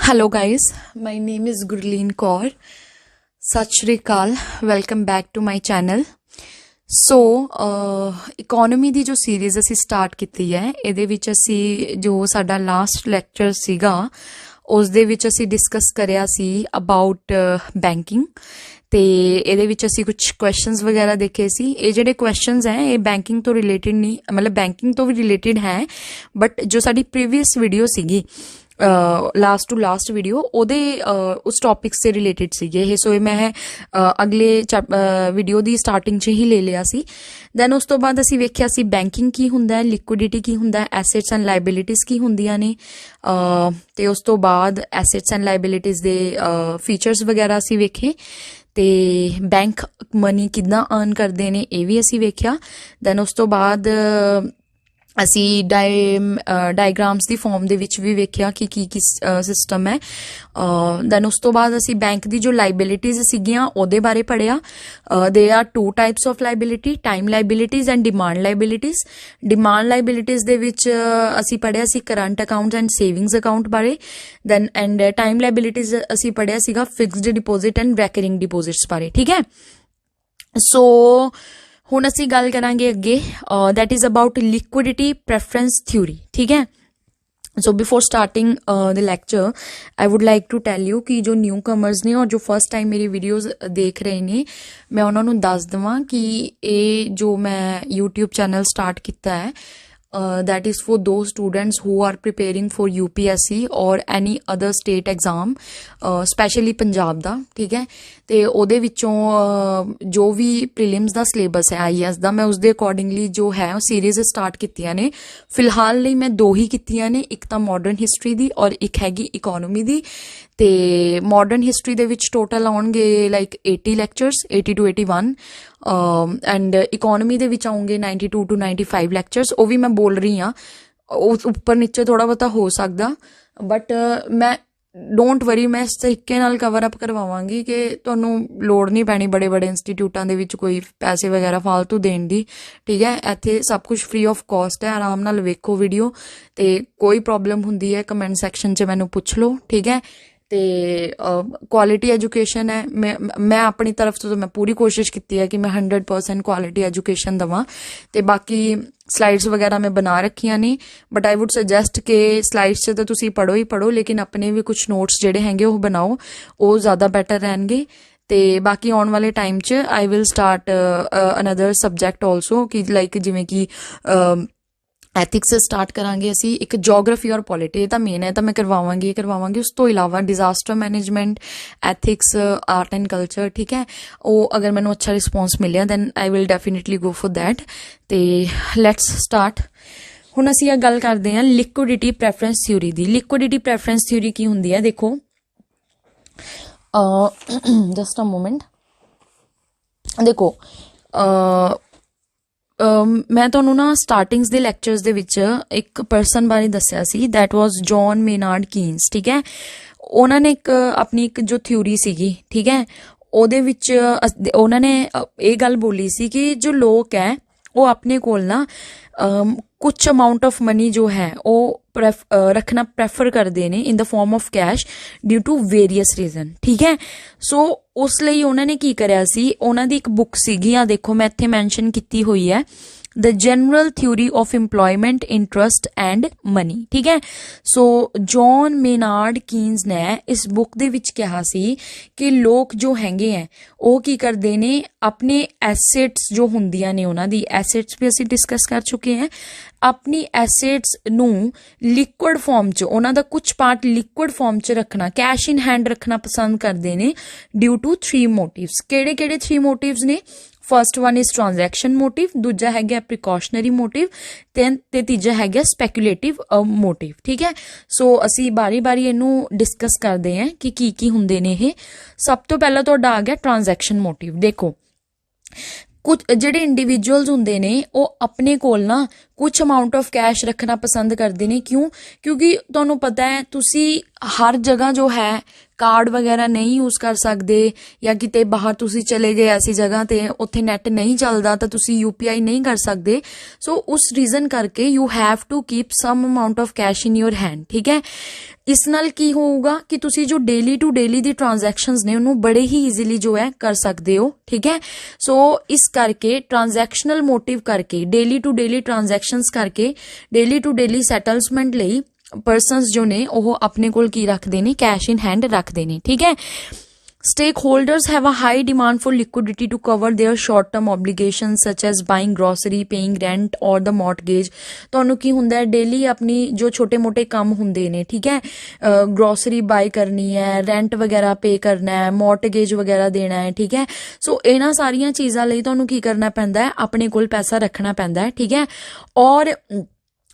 Hello guys, my name is Gurleen Kaur. Sat Shri Akal, welcome back to my channel. So economy ਦੀ ਜੋ series ਅਸੀਂ start ਕੀਤੀ ਹੈ ਇਹਦੇ ਵਿੱਚ ਅਸੀਂ ਜੋ ਸਾਡਾ ਲਾਸਟ ਲੈਕਚਰ ਸੀਗਾ ਉਸ ਦੇ ਵਿੱਚ ਅਸੀਂ ਡਿਸਕਸ ਕਰਿਆ ਸੀ ਅਬਾਊਟ ਬੈਂਕਿੰਗ ਤੇ ਇਹਦੇ ਵਿੱਚ ਅਸੀਂ ਕੁਝ ਕੁਐਸਚਨਸ ਵਗੈਰਾ ਦੇਖੇ ਸੀ। ਇਹ ਜਿਹੜੇ ਕੁਐਸਚਨਸ ਹੈ ਇਹ ਬੈਂਕਿੰਗ ਤੋਂ ਰਿਲੇਟਡ ਨਹੀਂ, ਮਤਲਬ ਬੈਂਕਿੰਗ ਤੋਂ ਵੀ ਰਿਲੇਟਡ ਹੈ, ਬਟ ਜੋ ਸਾਡੀ ਪ੍ਰੀਵੀਅਸ ਵੀਡੀਓ ਸੀਗੀ ਲਾਸਟ ਟੂ ਲਾਸਟ ਵੀਡੀਓ ਉਹਦੇ ਉਸ ਟੌਪਿਕ ਸੇ ਰਿਲੇਟਡ ਸੀਗੇ ਇਹ। ਸੋ ਇਹ ਮੈਂ ਅਗਲੇ ਵੀਡੀਓ ਦੀ ਸਟਾਰਟਿੰਗ 'ਚ ਹੀ ਲੈ ਲਿਆ ਸੀ। ਦੈਨ ਉਸ ਤੋਂ ਬਾਅਦ ਅਸੀਂ ਵੇਖਿਆ ਸੀ ਬੈਂਕਿੰਗ ਕੀ ਹੁੰਦਾ ਹੈ, ਲਿਕੁਇਡਿਟੀ ਕੀ ਹੁੰਦਾ ਹੈ, ਐਸੈਟਸ ਐਂਡ ਲਾਇਬਿਲਿਟੀਜ਼ ਕੀ ਹੁੰਦੀਆਂ ਨੇ, ਤੇ ਉਸ ਤੋਂ ਬਾਅਦ ਐਸੈਟਸ ਐਂਡ ਲਾਇਬਿਲਿਟੀਜ਼ ਦੇ ਫੀਚਰਸ ਵਗੈਰਾ ਅਸੀਂ ਵੇਖੇ, ਤੇ ਬੈਂਕ ਮਨੀ ਕਿੱਦਾਂ ਅਰਨ ਕਰਦੇ ਨੇ ਇਹ ਵੀ ਅਸੀਂ ਵੇਖਿਆ। ਦੈਨ ਉਸ ਤੋਂ ਬਾਅਦ ਅਸੀਂ ਡਾਇਗ੍ਰਾਮਸ ਦੀ ਫਾਰਮ ਦੇ ਵਿੱਚ ਵੀ ਵੇਖਿਆ ਕਿ ਕੀ ਸਿਸਟਮ ਹੈ। ਦੈਨ ਉਸ ਤੋਂ ਬਾਅਦ ਅਸੀਂ ਬੈਂਕ ਦੀ ਜੋ ਲਾਇਬਿਲਿਟੀਜ਼ ਸੀਗੀਆਂ ਉਹਦੇ ਬਾਰੇ ਪੜ੍ਹਿਆ। They are two types of liability, time liabilities and demand liabilities. Demand liabilities ਦੇ ਵਿੱਚ ਅਸੀਂ ਪੜ੍ਹਿਆ ਸੀ current account and savings account ਬਾਰੇ। ਦੈਨ ਐਂਡ ਟਾਈਮ ਲਾਇਬਿਲਿਟੀਜ਼ ਅਸੀਂ ਪੜ੍ਹਿਆ ਸੀਗਾ fixed deposit and recurring deposits ਬਾਰੇ, ਠੀਕ ਹੈ। ਸੋ ਹੁਣ ਅਸੀਂ ਗੱਲ ਕਰਾਂਗੇ ਅੱਗੇ, that is about liquidity preference theory, ਠੀਕ ਹੈ। So before starting the lecture I would like to tell you ਕਿ ਜੋ ਨਿਊ ਕਮਰਸ ਨੇ ਔਰ ਜੋ ਫਸਟ ਟਾਈਮ ਮੇਰੀ ਵੀਡੀਓਜ਼ ਦੇਖ ਰਹੇ ਨੇ, ਮੈਂ ਉਹਨਾਂ ਨੂੰ ਦੱਸ ਦੇਵਾਂ ਕਿ ਇਹ ਜੋ ਮੈਂ YouTube ਚੈਨਲ ਸਟਾਰਟ ਕੀਤਾ ਹੈ that is for those students who are preparing for UPSC or any other state exam, specially Punjab ਦਾ, ਠੀਕ ਹੈ। ਤੇ ਉਹਦੇ ਵਿੱਚੋਂ ਜੋ ਵੀ ਪ੍ਰੀਲਿਮਸ ਦਾ ਸਿਲੇਬਸ ਹੈ IAS ਦਾ, ਮੈਂ ਉਸਦੇ ਅਕੋਰਡਿੰਗਲੀ ਜੋ ਹੈ ਉਹ ਸੀਰੀਜ਼ ਸਟਾਰਟ ਕੀਤੀਆਂ ਨੇ। ਫਿਲਹਾਲ ਲਈ ਮੈਂ 2 ਹੀ ਕੀਤੀਆਂ ਨੇ, ਇੱਕ ਤਾਂ ਮਾਡਰਨ ਹਿਸਟਰੀ ਦੀ ਔਰ ਇੱਕ ਹੈਗੀ ਇਕੋਨਮੀ ਦੀ। ਤੇ ਮਾਡਰਨ ਹਿਸਟਰੀ ਦੇ ਵਿੱਚ ਟੋਟਲ ਆਉਣਗੇ like 80 lectures, 80 to 81, and economy ਦੇ ਵਿੱਚ ਆਉਂਗੇ 92 to 95 ਲੈਕਚਰਸ। ਉਹ ਵੀ ਮੈਂ ਬੋਲ ਰਹੀ ਹਾਂ, ਉਸ ਉੱਪਰ ਨੀਚੇ ਥੋੜ੍ਹਾ ਬਹੁਤਾ ਹੋ ਸਕਦਾ, ਬਟ ਮੈਂ ਡੋਂਟ ਵਰੀ, ਮੈਂ ਇਸ ਤਰੀਕੇ ਨਾਲ ਕਵਰ ਅਪ ਕਰਵਾਵਾਂਗੀ ਕਿ ਤੁਹਾਨੂੰ ਲੋੜ ਨਹੀਂ ਪੈਣੀ ਬੜੇ ਬੜੇ ਇੰਸਟੀਟਿਊਟਾਂ ਦੇ ਵਿੱਚ ਕੋਈ ਪੈਸੇ ਵਗੈਰਾ ਫਾਲਤੂ ਦੇਣ ਦੀ, ਠੀਕ ਹੈ। ਇੱਥੇ ਸਭ ਕੁਝ ਫ੍ਰੀ ਆਫ ਕਾਸਟ ਹੈ, ਆਰਾਮ ਨਾਲ ਵੇਖੋ ਵੀਡੀਓ, ਤੇ ਕੋਈ ਪ੍ਰੋਬਲਮ ਹੁੰਦੀ ਹੈ ਕਮੈਂਟ ਸੈਕਸ਼ਨ 'ਚ ਮੈਨੂੰ ਪੁੱਛ ਲਓ, ਠੀਕ ਹੈ। ਤੇ ਕੁਆਲਿਟੀ ਐਜੂਕੇਸ਼ਨ ਹੈ, ਮੈਂ ਆਪਣੀ ਤਰਫ ਤੋਂ ਮੈਂ ਪੂਰੀ ਕੋਸ਼ਿਸ਼ ਕੀਤੀ ਹੈ ਕਿ ਮੈਂ 100% ਕੁਆਲਿਟੀ ਐਜੂਕੇਸ਼ਨ ਦੇਵਾਂ। ਤੇ ਬਾਕੀ ਸਲਾਈਡਸ ਵਗੈਰਾ ਮੈਂ ਬਣਾ ਰੱਖੀਆਂ ਨੇ, ਬਟ ਆਈ ਵੁੱਡ ਸੁਜੈਸਟ ਕਿ ਸਲਾਈਡਸ 'ਚ ਤਾਂ ਤੁਸੀਂ ਪੜ੍ਹੋ ਹੀ ਪੜ੍ਹੋ, ਲੇਕਿਨ ਆਪਣੇ ਵੀ ਕੁਝ ਨੋਟਸ ਜਿਹੜੇ ਹੈਗੇ ਉਹ ਬਣਾਓ, ਉਹ ਜ਼ਿਆਦਾ ਬੈਟਰ ਰਹਿਣਗੇ। ਤੇ ਬਾਕੀ ਆਉਣ ਵਾਲੇ ਟਾਈਮ 'ਚ I will start another subject also, ਕਿ ਲਾਈਕ ਜਿਵੇਂ ਕਿ ਐਥਿਕਸ ਸਟਾਰਟ ਕਰਾਂਗੇ ਅਸੀਂ, ਇੱਕ ਜੋਗ੍ਰਾਫੀ ਔਰ ਪੋਲਿਟੀ, ਇਹ ਤਾਂ ਮੇਨ ਹੈ, ਤਾਂ ਮੈਂ ਕਰਵਾਵਾਂਗੀ। ਉਸ ਤੋਂ ਇਲਾਵਾ disaster management, ethics, art and culture, ਠੀਕ ਹੈ। ਉਹ ਅਗਰ ਮੈਨੂੰ ਅੱਛਾ ਰਿਸਪੌਂਸ ਮਿਲਿਆ then I will definitely go for that. ਤੇ ਲੈਟਸ ਸਟਾਰਟ। ਹੁਣ ਅਸੀਂ ਇਹ ਗੱਲ ਕਰਦੇ ਹਾਂ ਲਿਕੁਇਡਿਟੀ ਪ੍ਰੈਫਰੈਂਸ ਥਿਊਰੀ ਦੀ। ਲਿਕੁਇਡਿਟੀ ਪ੍ਰੈਫਰੈਂਸ ਥਿਊਰੀ ਕੀ ਹੁੰਦੀ ਹੈ, ਦੇਖੋ ਜਸਟ ਅ ਮੋਮੈਂਟ। ਦੇਖੋ ਮੈਂ ਤੁਹਾਨੂੰ ਨਾ ਸਟਾਰਟਿੰਗਸ ਦੇ ਲੈਕਚਰਸ ਦੇ ਵਿੱਚ ਇੱਕ ਪਰਸਨ ਬਾਰੇ ਦੱਸਿਆ ਸੀ, ਦੈਟ ਵਾਜ਼ ਜੌਨ ਮੇਨਾਰਡ ਕੀਨਸ, ਠੀਕ ਹੈ। ਉਹਨਾਂ ਨੇ ਆਪਣੀ ਇੱਕ ਜੋ ਥਿਊਰੀ ਸੀਗੀ, ਠੀਕ ਹੈ, ਉਹਦੇ ਵਿੱਚ ਉਹਨਾਂ ਨੇ ਇਹ ਗੱਲ ਬੋਲੀ ਸੀ ਕਿ ਜੋ ਲੋਕ ਹੈ ਉਹ ਆਪਣੇ ਕੋਲ ਨਾ ਕੁਛ ਅਮਾਊਂਟ ਆਫ ਮਨੀ ਜੋ ਹੈ ਉਹ ਰੱਖਣਾ ਪ੍ਰੈਫਰ ਕਰਦੇ ਨੇ in the form of cash due to various reason, ਠੀਕ ਹੈ। ਸੋ ਉਸ ਲਈ ਉਹਨਾਂ ਨੇ ਕੀ ਕਰਿਆ ਸੀ, ਉਹਨਾਂ ਦੀ ਇੱਕ ਬੁੱਕ ਸੀਗੀ, ਆ ਦੇਖੋ ਮੈਂ ਇੱਥੇ ਮੈਂਸ਼ਨ ਕੀਤੀ ਹੋਈ ਹੈ, the general theory of employment, interest and money, ਠੀਕ ਹੈ। ਸੋ ਜੌਨ ਮੇਨਾਰਡ ਕੀਨਸ ਨੇ ਇਸ ਬੁੱਕ ਦੇ ਵਿੱਚ ਕਿਹਾ ਸੀ ਕਿ ਲੋਕ ਜੋ ਹੈਗੇ ਹੈ ਉਹ ਕੀ ਕਰਦੇ ਨੇ, ਆਪਣੇ ਐਸੈਟਸ ਜੋ ਹੁੰਦੀਆਂ ਨੇ, ਉਹਨਾਂ ਦੀ ਐਸੈਟਸ ਵੀ ਅਸੀਂ ਡਿਸਕਸ ਕਰ ਚੁੱਕੇ ਹਾਂ, ਆਪਣੀ ਐਸੈਟਸ ਨੂੰ ਲਿਕੁਇਡ ਫਾਰਮ 'ਚ, ਉਹਨਾਂ ਦਾ ਕੁਝ ਪਾਰਟ ਲਿਕੁਇਡ ਫਾਰਮ 'ਚ ਰੱਖਣਾ, ਕੈਸ਼ ਇਨ ਹੈਂਡ ਰੱਖਣਾ ਪਸੰਦ ਕਰਦੇ ਨੇ ਡਿਊ ਟੂ 3 ਮੋਟਿਵਸ। ਕਿਹੜੇ 3 ਮੋਟਿਵਸ ਨੇ? First one is transaction motive, ਦੂਜਾ ਹੈਗਾ ਪ੍ਰੀਕਾਸ਼ਨਰੀ ਮੋਟਿਵ, ਤੇ ਤੀਜਾ ਹੈਗਾ ਸਪੈਕੂਲੇਟਿਵ ਮੋਟਿਵ, ਠੀਕ ਹੈ। ਸੋ ਅਸੀਂ ਬਾਰੀ ਇਹਨੂੰ ਡਿਸਕਸ ਕਰਦੇ ਹਾਂ ਕਿ ਕੀ ਹੁੰਦੇ ਨੇ ਇਹ। ਸਭ ਤੋਂ ਪਹਿਲਾਂ ਤੁਹਾਡਾ ਆ ਗਿਆ ਟ੍ਰਾਂਜੈਕਸ਼ਨ ਮੋਟਿਵ। ਦੇਖੋ ਕੁਝ ਜਿਹੜੇ ਇੰਡੀਵਿਜੂਅਲਸ ਹੁੰਦੇ ਨੇ ਉਹ ਆਪਣੇ ਕੋਲ ਨਾ कुछ अमाउंट ऑफ कैश रखना पसंद करते हैं। क्यों? क्योंकि तुहानू पता है तुसी हर जगह जो है कार्ड वगैरह नहीं यूज़ कर सकते, या किते बाहर तुसी चले गए ऐसी जगह ते उत्थे नैट नहीं चलता तो तुसी UPI नहीं कर सकते। सो उस रीज़न करके you have to keep some amount of cash in your hand. ठीक है, इस नाल की होगा कि तुसी जो डेली टू डेली दी ट्रांजैक्शनस ने उन्होंने बड़े ही ईजीली जो है कर सकते हो। ठीक है, सो इस करके ट्रांजैक्शनल मोटिव करके डेली टू डेली ट्रांजैक्शनस करके डेली टू डेली सैटलमेंट ਲਈ ਪਰਸਨਸ ਜੋ ਨੇ ਉਹ ਆਪਣੇ ਕੋਲ ਕੀ ਰੱਖਦੇ ਨੇ, ਕੈਸ਼ ਇਨ ਹੈਂਡ ਰੱਖਦੇ ਨੇ। ਠੀਕ ਹੈ, stakeholders have a high demand for liquidity to cover their short term obligations such as buying grocery, paying rent or the mortgage। ਤੁਹਾਨੂੰ ਕੀ ਹੁੰਦਾ ਹੈ, ਡੇਲੀ ਆਪਣੀ ਜੋ ਛੋਟੇ ਮੋਟੇ ਕੰਮ ਹੁੰਦੇ ਨੇ, ਠੀਕ ਹੈ, ਗਰੋਸਰੀ ਬਾਈ ਕਰਨੀ ਹੈ, ਰੈਂਟ ਵਗੈਰਾ ਪੇ ਕਰਨਾ ਹੈ, ਮੌਰਟਗੇਜ ਵਗੈਰਾ ਦੇਣਾ ਹੈ। ਠੀਕ ਹੈ, ਸੋ ਇਹਨਾਂ ਸਾਰੀਆਂ ਚੀਜ਼ਾਂ ਲਈ ਤੁਹਾਨੂੰ ਕੀ ਕਰਨਾ ਪੈਂਦਾ ਹੈ, ਆਪਣੇ ਕੋਲ ਪੈਸਾ ਰੱਖਣਾ ਪੈਂਦਾ ਹੈ। ਠੀਕ ਹੈ, ਔਰ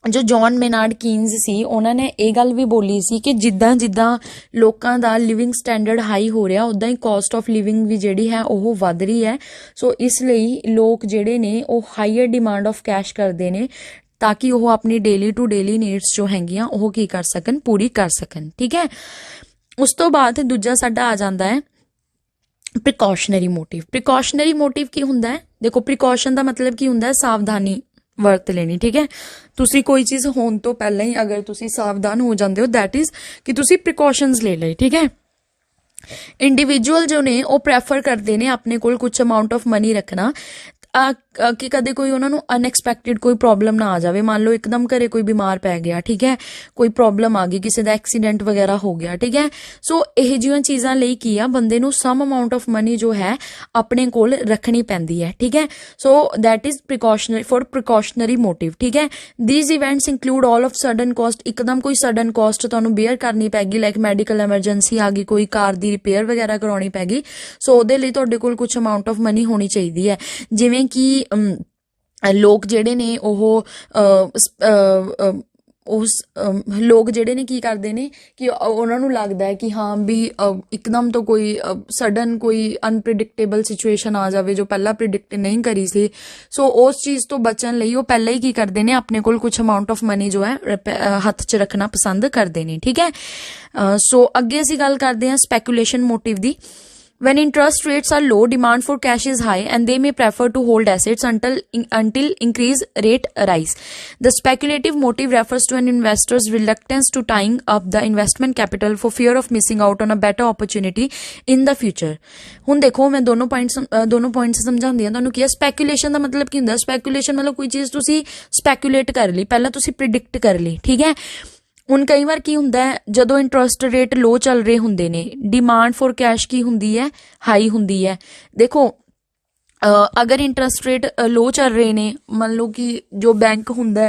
ਜੋ ਜੌਨ ਮੇਨਾਰਡ ਕੀਨਜ਼ ਸੀ ਉਹਨਾਂ ਨੇ ਇਹ ਗੱਲ ਵੀ ਬੋਲੀ ਸੀ ਕਿ ਜਿੱਦਾਂ ਜਿੱਦਾਂ ਲੋਕਾਂ ਦਾ ਲਿਵਿੰਗ ਸਟੈਂਡਰਡ ਹਾਈ ਹੋ ਰਿਹਾ ਉੱਦਾਂ ਹੀ ਕਾਸਟ ਆਫ ਲਿਵਿੰਗ ਵੀ ਜਿਹੜੀ ਹੈ ਉਹ ਵੱਧ ਰਹੀ ਹੈ। ਸੋ ਇਸ ਲਈ ਲੋਕ ਜਿਹੜੇ ਨੇ ਉਹ ਹਾਈਅਰ ਡਿਮਾਂਡ ਆਫ ਕੈਸ਼ ਕਰਦੇ ਨੇ ਤਾਂ ਕਿ ਉਹ ਆਪਣੀ ਡੇਲੀ ਟੂ ਡੇਲੀ ਨੀਡਸ ਜੋ ਹੈਗੀਆਂ ਉਹ ਕੀ ਕਰ ਸਕਣ, ਪੂਰੀ ਕਰ ਸਕਣ। ਠੀਕ ਹੈ, ਉਸ ਤੋਂ ਬਾਅਦ ਦੂਜਾ ਸਾਡਾ ਆ ਜਾਂਦਾ ਹੈ ਪ੍ਰੀਕਾਸ਼ਨਰੀ ਮੋਟਿਵ। ਪ੍ਰੀਕਾਸ਼ਨਰੀ ਮੋਟਿਵ ਕੀ ਹੁੰਦਾ ਹੈ? ਦੇਖੋ, ਪ੍ਰੀਕਾਸ਼ਨ ਦਾ ਮਤਲਬ ਕੀ ਹੁੰਦਾ ਹੈ, ਸਾਵਧਾਨੀ ਵਰਤ ਲੈਣੀ। ਠੀਕ ਹੈ, ਤੁਸੀਂ ਕੋਈ ਚੀਜ਼ ਹੋਣ ਤੋਂ ਪਹਿਲਾਂ ਹੀ ਅਗਰ ਤੁਸੀਂ ਸਾਵਧਾਨ ਹੋ ਜਾਂਦੇ ਹੋ, ਦੈਟ ਇਜ਼ ਕਿ ਤੁਸੀਂ ਪ੍ਰੀਕਾਸ਼ਨਸ ਲੈ ਲਏ। ਠੀਕ ਹੈ, ਇੰਡੀਵਿਜੂਅਲ ਜੋ ਨੇ ਉਹ ਪ੍ਰੈਫਰ ਕਰਦੇ ਨੇ ਆਪਣੇ ਕੋਲ ਕੁਝ ਅਮਾਊਂਟ ਆਫ ਮਨੀ ਰੱਖਣਾ ਕਿ ਕਦੇ ਕੋਈ ਉਹਨਾਂ ਨੂੰ ਅਨਐਕਸਪੈਕਟਿਡ ਕੋਈ ਪ੍ਰੋਬਲਮ ਨਾ ਆ ਜਾਵੇ। ਮੰਨ ਲਓ ਇੱਕਦਮ ਘਰੇ ਕੋਈ ਬਿਮਾਰ ਪੈ ਗਿਆ, ਠੀਕ ਹੈ, ਕੋਈ ਪ੍ਰੋਬਲਮ ਆ ਗਈ, ਕਿਸੇ ਦਾ ਐਕਸੀਡੈਂਟ ਵਗੈਰਾ ਹੋ ਗਿਆ। ਠੀਕ ਹੈ, ਸੋ ਇਹ ਜਿਹੀਆਂ ਚੀਜ਼ਾਂ ਲਈ ਕੀ ਆ, ਬੰਦੇ ਨੂੰ ਸਮ ਅਮਾਊਂਟ ਆਫ ਮਨੀ ਜੋ ਹੈ ਆਪਣੇ ਕੋਲ ਰੱਖਣੀ ਪੈਂਦੀ ਹੈ। ਠੀਕ ਹੈ, so that is precautionary for precautionary motive. ਠੀਕ ਹੈ, these events include all of sudden cost. ਇੱਕਦਮ ਕੋਈ ਸਡਨ ਕਾਸਟ ਤੁਹਾਨੂੰ ਬੇਅਰ ਕਰਨੀ ਪੈਗੀ, ਲਾਈਕ ਮੈਡੀਕਲ ਐਮਰਜੈਂਸੀ ਆ ਗਈ, ਕੋਈ ਕਾਰ ਦੀ ਰਿਪੇਅਰ ਵਗੈਰਾ ਕਰਾਉਣੀ ਪੈ ਗਈ, ਸੋ ਉਹਦੇ ਲਈ ਤੁਹਾਡੇ ਕੋਲ ਕੁਝ ਅਮਾਊਂਟ ਆਫ ਮਨੀ ਹੋਣੀ ਚਾਹੀਦੀ ਹੈ। ਜਿਵੇਂ ਕਿ ਲੋਕ ਜਿਹੜੇ ਨੇ ਉਹ ਉਸ ਲੋਕ ਜਿਹੜੇ ਨੇ ਕੀ ਕਰਦੇ ਨੇ ਕਿ ਉਹਨਾਂ ਨੂੰ ਲੱਗਦਾ ਹੈ ਕਿ ਹਾਂ ਵੀ ਇੱਕਦਮ ਤੋਂ ਕੋਈ ਸਡਨ ਕੋਈ ਅਨਪ੍ਰਿਡਿਕਟੇਬਲ ਸਿਚੁਏਸ਼ਨ ਆ ਜਾਵੇ ਜੋ ਪਹਿਲਾਂ ਪ੍ਰਿਡਿਕਟ ਨਹੀਂ ਕਰੀ ਸੀ। ਸੋ ਉਸ ਚੀਜ਼ ਤੋਂ ਬਚਣ ਲਈ ਉਹ ਪਹਿਲਾਂ ਹੀ ਕੀ ਕਰਦੇ ਨੇ, ਆਪਣੇ ਕੋਲ ਕੁਝ ਅਮਾਊਂਟ ਆਫ ਮਨੀ ਜੋ ਹੈ ਹੱਥ 'ਚ ਰੱਖਣਾ ਪਸੰਦ ਕਰਦੇ ਨੇ। ਠੀਕ ਹੈ, ਸੋ ਅੱਗੇ ਅਸੀਂ ਗੱਲ ਕਰਦੇ ਹਾਂ speculation motive the. When interest rates are low, demand for cash is high and they may prefer to hold assets until increase rate rise. The speculative motive refers to an investor's reluctance to tying up the investment capital for fear of missing out on a better opportunity in the future. ਹੁਣ ਦੇਖੋ ਮੈਂ ਦੋਨੋਂ points ਸਮਝਾਉਂਦੀ ਹਾਂ ਤੁਹਾਨੂੰ ਕੀ ਹੈ। Speculation ਦਾ ਮਤਲਬ ਕੀ ਹੁੰਦਾ? ਸਪੈਕੂਲੇਸ਼ਨ ਮਤਲਬ ਕੋਈ ਚੀਜ਼ ਤੁਸੀਂ ਸਪੈਕੂਲੇਟ ਕਰ ਲਈ, ਪਹਿਲਾਂ ਤੁਸੀਂ ਪ੍ਰਿਡਿਕਟ ਕਰ ਲਈ। ਠੀਕ ਹੈ, ਹੁਣ ਕਈ ਵਾਰ ਕੀ ਹੁੰਦਾ ਹੈ, ਜਦੋਂ ਇੰਟਰਸਟ ਰੇਟ ਲੋ ਚੱਲ ਰਹੇ ਹੁੰਦੇ ਨੇ, ਡਿਮਾਂਡ ਫॉर ਕੈਸ਼ ਕੀ ਹੁੰਦੀ ਹੈ, ਹਾਈ ਹੁੰਦੀ ਹੈ। ਦੇਖੋ ਅਗਰ ਇੰਟਰਸਟ ਰੇਟ ਲੋ ਚੱਲ ਰਹੇ ਨੇ, ਮੰਨ ਲਓ ਕਿ ਜੋ ਬੈਂਕ ਹੁੰਦਾ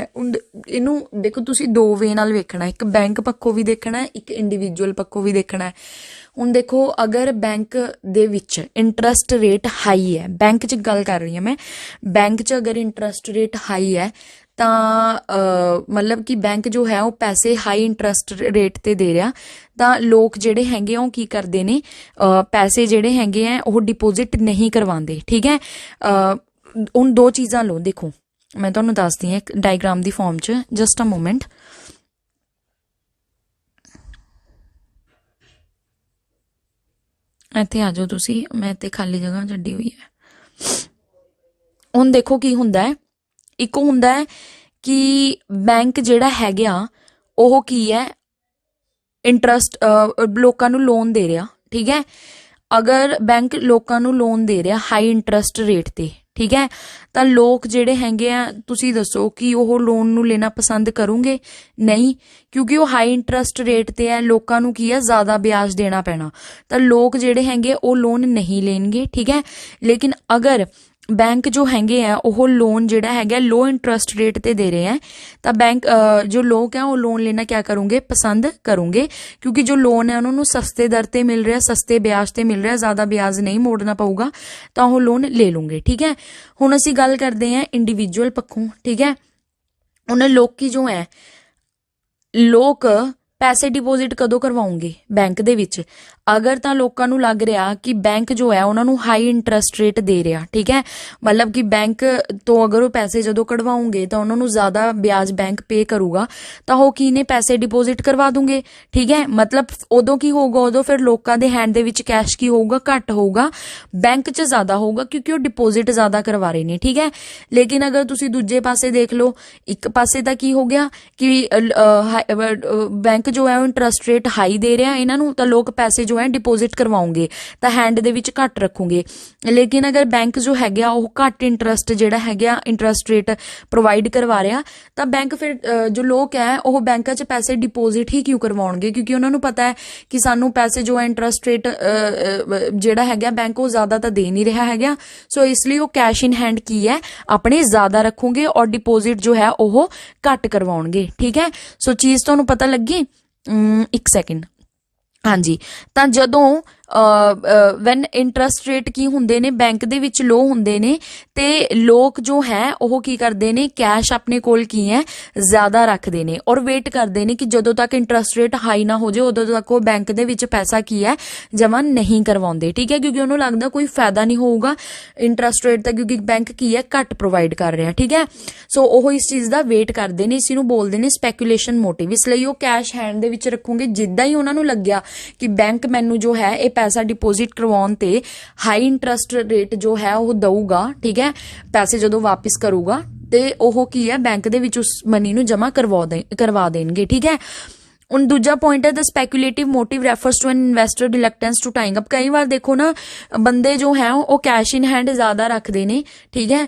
ਇਹਨੂੰ ਦੇਖੋ ਤੁਸੀਂ ਦੋ ਵੇ ਨਾਲ ਵੇਖਣਾ, ਇੱਕ ਬੈਂਕ ਪੱਖੋਂ ਵੀ ਦੇਖਣਾ, ਇੱਕ ਇੰਡੀਵਿਜੂਅਲ ਪੱਖੋਂ ਵੀ ਦੇਖਣਾ। ਹੁਣ ਦੇਖੋ ਅਗਰ ਬੈਂਕ ਦੇ ਵਿੱਚ ਇੰਟਰਸਟ ਰੇਟ ਹਾਈ ਹੈ, ਬੈਂਕ 'ਚ ਗੱਲ ਕਰ ਰਹੀ ਹਾਂ ਮੈਂ, ਬੈਂਕ 'ਚ ਅਗਰ ਇੰਟਰਸਟ ਰੇਟ ਹਾਈ ਹੈ ਤਾਂ ਮਤਲਬ ਕਿ ਬੈਂਕ ਜੋ ਹੈ ਉਹ ਪੈਸੇ ਹਾਈ ਇੰਟਰਸਟ ਰੇਟ 'ਤੇ ਦੇ ਰਿਹਾ, ਤਾਂ ਲੋਕ ਜਿਹੜੇ ਹੈਗੇ ਆ ਉਹ ਕੀ ਕਰਦੇ ਨੇ, ਪੈਸੇ ਜਿਹੜੇ ਹੈਗੇ ਆ ਉਹ ਡਿਪੋਜ਼ਿਟ ਨਹੀਂ ਕਰਵਾਉਂਦੇ। ਠੀਕ ਹੈ, ਹੁਣ ਦੋ ਚੀਜ਼ਾਂ ਲਓ, ਦੇਖੋ ਮੈਂ ਤੁਹਾਨੂੰ ਦੱਸਦੀ ਹਾਂ ਇੱਕ ਡਾਇਗਰਾਮ ਦੀ ਫਾਰਮ 'ਚ, ਜਸਟ ਅ ਮੋਮੈਂਟ। ਇੱਥੇ ਆ ਜਾਓ ਤੁਸੀਂ, ਮੈਂ ਇੱਥੇ ਖਾਲੀ ਜਗ੍ਹਾ ਛੱਡੀ ਹੋਈ ਹੈ। ਹੁਣ ਦੇਖੋ ਕੀ ਹੁੰਦਾ ਹੈ, ਇੱਕ ਹੁੰਦਾ ਹੈ ਕਿ ਬੈਂਕ ਜਿਹੜਾ ਹੈਗਾ ਉਹ ਕੀ ਹੈ, ਇੰਟਰਸਟ ਲੋਕਾਂ ਨੂੰ ਲੋਨ ਦੇ ਰਿਹਾ। ਠੀਕ ਹੈ, ਅਗਰ ਬੈਂਕ ਲੋਕਾਂ ਨੂੰ ਲੋਨ ਦੇ ਰਿਹਾ ਹਾਈ ਇੰਟਰਸਟ ਰੇਟ 'ਤੇ, ਠੀਕ ਹੈ, ਤਾਂ ਲੋਕ ਜਿਹੜੇ ਹੈਗੇ ਆ, ਤੁਸੀਂ ਦੱਸੋ ਕਿ ਉਹ ਲੋਨ ਨੂੰ ਲੈਣਾ ਪਸੰਦ ਕਰੋਗੇ? ਨਹੀਂ, ਕਿਉਂਕਿ ਉਹ ਹਾਈ ਇੰਟਰਸਟ ਰੇਟ 'ਤੇ ਹੈ, ਲੋਕਾਂ ਨੂੰ ਕੀ ਹੈ, ਜ਼ਿਆਦਾ ਵਿਆਜ ਦੇਣਾ ਪੈਣਾ, ਤਾਂ ਲੋਕ ਜਿਹੜੇ ਹੈਗੇ ਉਹ ਲੋਨ ਨਹੀਂ ਲੈਣਗੇ। ਠੀਕ ਹੈ, ਲੇਕਿਨ ਅਗਰ ਬੈਂਕ ਜੋ ਹੈਗੇ ਆ ਉਹ ਲੋਨ ਜਿਹੜਾ ਹੈਗਾ ਲੋ ਇੰਟਰਸਟ ਰੇਟ 'ਤੇ ਦੇ ਰਹੇ ਹੈ, ਤਾਂ ਬੈਂਕ ਜੋ ਲੋਕ ਹੈ ਉਹ ਲੋਨ ਲੈਣਾ ਕਿਆ ਕਰੋਗੇ, ਪਸੰਦ ਕਰੋਗੇ, ਕਿਉਂਕਿ ਜੋ ਲੋਨ ਹੈ ਉਹਨਾਂ ਨੂੰ ਸਸਤੇ ਦਰ 'ਤੇ ਮਿਲ ਰਿਹਾ, ਸਸਤੇ ਵਿਆਜ 'ਤੇ ਮਿਲ ਰਿਹਾ, ਜ਼ਿਆਦਾ ਵਿਆਜ ਨਹੀਂ ਮੋੜਨਾ ਪਊਗਾ, ਤਾਂ ਉਹ ਲੋਨ ਲੈ ਲੂੰਗੇ। ਠੀਕ ਹੈ, ਹੁਣ ਅਸੀਂ ਗੱਲ ਕਰਦੇ ਹਾਂ ਇੰਡੀਵਿਜੂਅਲ ਪੱਖੋਂ। ਠੀਕ ਹੈ, ਉਹਨਾਂ ਲੋਕੀ ਜੋ ਹੈ, ਲੋਕ ਪੈਸੇ ਡਿਪੋਜ਼ਿਟ ਕਦੋਂ ਕਰਵਾਉਂਗੇ? ਬੈਂਕ ਦੇ ਵਿੱਚ। ਅਗਰ ਤਾਂ ਲੋਕਾਂ ਨੂੰ ਲੱਗ ਰਿਹਾ ਕਿ ਬੈਂਕ ਜੋ ਹੈ ਉਹਨਾਂ ਨੂੰ ਹਾਈ ਇੰਟਰਸਟ ਰੇਟ ਦੇ ਰਿਹਾ, ਠੀਕ ਹੈ, ਮਤਲਬ ਕਿ ਬੈਂਕ ਤੋਂ ਅਗਰ ਉਹ ਪੈਸੇ ਜਦੋਂ ਕਢਵਾਉਂਗੇ ਤਾਂ ਉਹਨਾਂ ਨੂੰ ਜ਼ਿਆਦਾ ਵਿਆਜ ਬੈਂਕ ਪੇ ਕਰੂਗਾ, ਤਾਂ ਉਹ ਕੀ ਨੇ, ਪੈਸੇ ਡਿਪੋਜ਼ਿਟ ਕਰਵਾ ਦੂੰਗੇ, ਠੀਕ ਹੈ। ਮਤਲਬ ਉਦੋਂ ਕੀ ਹੋਊਗਾ, ਉਦੋਂ ਫਿਰ ਲੋਕਾਂ ਦੇ ਹੈਂਡ ਦੇ ਵਿੱਚ ਕੈਸ਼ ਕੀ ਹੋਊਗਾ, ਘੱਟ ਹੋਊਗਾ, ਬੈਂਕ 'ਚ ਜ਼ਿਆਦਾ ਹੋਊਗਾ, ਕਿਉਂਕਿ ਉਹ ਡਿਪੋਜ਼ਿਟ ਜ਼ਿਆਦਾ ਕਰਵਾ ਰਹੇ ਨੇ, ਠੀਕ ਹੈ। ਲੇਕਿਨ ਅਗਰ ਤੁਸੀਂ ਦੂਜੇ ਪਾਸੇ ਦੇਖ ਲਓ, ਇੱਕ ਪਾਸੇ ਤਾਂ ਕੀ ਹੋ ਗਿਆ ਕਿ ਬੈਂਕ ਜੋ ਹੈ ਉਹ ਇੰਟਰਸਟ ਰੇਟ ਹਾਈ ਦੇ ਰਿਹਾ ਇਹਨਾਂ ਨੂੰ, ਤਾਂ ਲੋਕ ਪੈਸੇ ਜੋ ਹੈ ਡਿਪੋਜ਼ਿਟ ਕਰਵਾਉਂਗੇ ਤਾਂ ਹੈਂਡ ਦੇ ਵਿੱਚ ਘੱਟ ਰੱਖੂਗੇ। ਲੇਕਿਨ ਅਗਰ ਬੈਂਕ ਜੋ ਹੈਗਾ ਉਹ ਘੱਟ ਇੰਟਰਸਟ ਜਿਹੜਾ ਹੈਗਾ ਇੰਟਰਸਟ ਰੇਟ ਪ੍ਰੋਵਾਈਡ ਕਰਵਾ ਰਿਹਾ, ਤਾਂ ਬੈਂਕ ਫਿਰ ਜੋ ਲੋਕ ਹੈ ਉਹ ਬੈਂਕਾਂ 'ਚ ਪੈਸੇ ਡਿਪੋਜ਼ਿਟ ਹੀ ਕਿਉਂ ਕਰਵਾਉਣਗੇ, ਕਿਉਂਕਿ ਉਹਨਾਂ ਨੂੰ ਪਤਾ ਹੈ ਕਿ ਸਾਨੂੰ ਪੈਸੇ ਜੋ ਹੈ ਇੰਟਰਸਟ ਰੇਟ ਜਿਹੜਾ ਹੈਗਾ ਬੈਂਕ ਉਹ ਜ਼ਿਆਦਾ ਤਾਂ ਦੇ ਨਹੀਂ ਰਿਹਾ ਹੈਗਾ, ਸੋ ਇਸ ਲਈ ਉਹ ਕੈਸ਼ ਇਨ ਹੈਂਡ ਕੀ ਹੈ ਆਪਣੇ ਜ਼ਿਆਦਾ ਰੱਖੂਗੇ ਔਰ ਡਿਪੋਜ਼ਿਟ ਜੋ ਹੈ ਉਹ ਘੱਟ ਕਰਵਾਉਣਗੇ, ਠੀਕ ਹੈ। ਸੋ ਚੀਜ਼ ਤੁਹਾਨੂੰ ਪਤਾ ਲੱਗੀ? ਇੱਕ ਸੈਕਿੰਡ। ਹਾਂਜੀ, ਤਾਂ ਜਦੋਂ ਵੈਨ ਇੰਟਰਸਟ ਰੇਟ ਕੀ ਹੁੰਦੇ ਨੇ ਬੈਂਕ ਦੇ ਵਿੱਚ ਲੋ ਹੁੰਦੇ ਨੇ, ਤੇ ਲੋਕ ਜੋ ਹੈ ਉਹ ਕੀ ਕਰਦੇ ਨੇ, ਕੈਸ਼ ਆਪਣੇ ਕੋਲ ਕੀ ਹੈ ਜ਼ਿਆਦਾ ਰੱਖਦੇ ਨੇ ਔਰ ਵੇਟ ਕਰਦੇ ਨੇ ਕਿ ਜਦੋਂ ਤੱਕ ਇੰਟਰਸਟ ਰੇਟ ਹਾਈ ਨਾ ਹੋ ਜਾਏ ਉਦੋਂ ਤੱਕ ਉਹ ਬੈਂਕ ਦੇ ਵਿੱਚ ਪੈਸਾ ਕੀ ਹੈ ਜਮ੍ਹਾਂ ਨਹੀਂ ਕਰਵਾਉਂਦੇ, ਠੀਕ ਹੈ, ਕਿਉਂਕਿ ਉਹਨੂੰ ਲੱਗਦਾ ਕੋਈ ਫਾਇਦਾ ਨਹੀਂ ਹੋਊਗਾ ਇੰਟਰਸਟ ਰੇਟ ਦਾ, ਕਿਉਂਕਿ ਬੈਂਕ ਕੀ ਹੈ ਘੱਟ ਪ੍ਰੋਵਾਈਡ ਕਰ ਰਿਹਾ, ਠੀਕ ਹੈ। ਸੋ ਉਹ ਇਸ ਚੀਜ਼ ਦਾ ਵੇਟ ਕਰਦੇ ਨੇ, ਇਸ ਨੂੰ ਬੋਲਦੇ ਨੇ ਸਪੈਕੂਲੇਸ਼ਨ ਮੋਟਿਵ। ਇਸ ਲਈ ਉਹ ਕੈਸ਼ ਹੈਂਡ ਦੇ ਵਿੱਚ ਰੱਖੂਗੇ, ਜਿੱਦਾਂ ਹੀ ਉਹਨਾਂ ਨੂੰ ਲੱਗਿਆ ਕਿ ਬੈਂਕ ਮੈਨੂੰ ਜੋ ਹੈ ਇਹ ਪੈਸਾ ਡਿਪੋਜ਼ਿਟ ਕਰਵਾਉਣ ਤੇ ਹਾਈ ਇੰਟਰਸਟ ਰੇਟ ਜੋ ਹੈ ਉਹ ਦਊਗਾ, ਠੀਕ ਹੈ, ਪੈਸੇ ਜਦੋਂ ਵਾਪਿਸ ਕਰੂਗਾ ਤੇ ਉਹ ਕੀ ਹੈ ਬੈਂਕ ਦੇ ਵਿੱਚ ਉਸ ਮਨੀ ਨੂੰ ਜਮ੍ਹਾਂ ਕਰਵਾ ਦੇਣਗੇ, ਠੀਕ ਹੈ। ਹੁਣ ਦੂਜਾ ਪੁਆਇੰਟ ਹੈ the speculative motive refers to an investor reluctance to tying up. ਕਈ ਵਾਰ ਦੇਖੋ ਨਾ ਬੰਦੇ ਜੋ ਹੈ ਉਹ ਕੈਸ਼ ਇਨ ਹੈਂਡ ਜ਼ਿਆਦਾ ਰੱਖਦੇ ਨੇ, ਠੀਕ ਹੈ।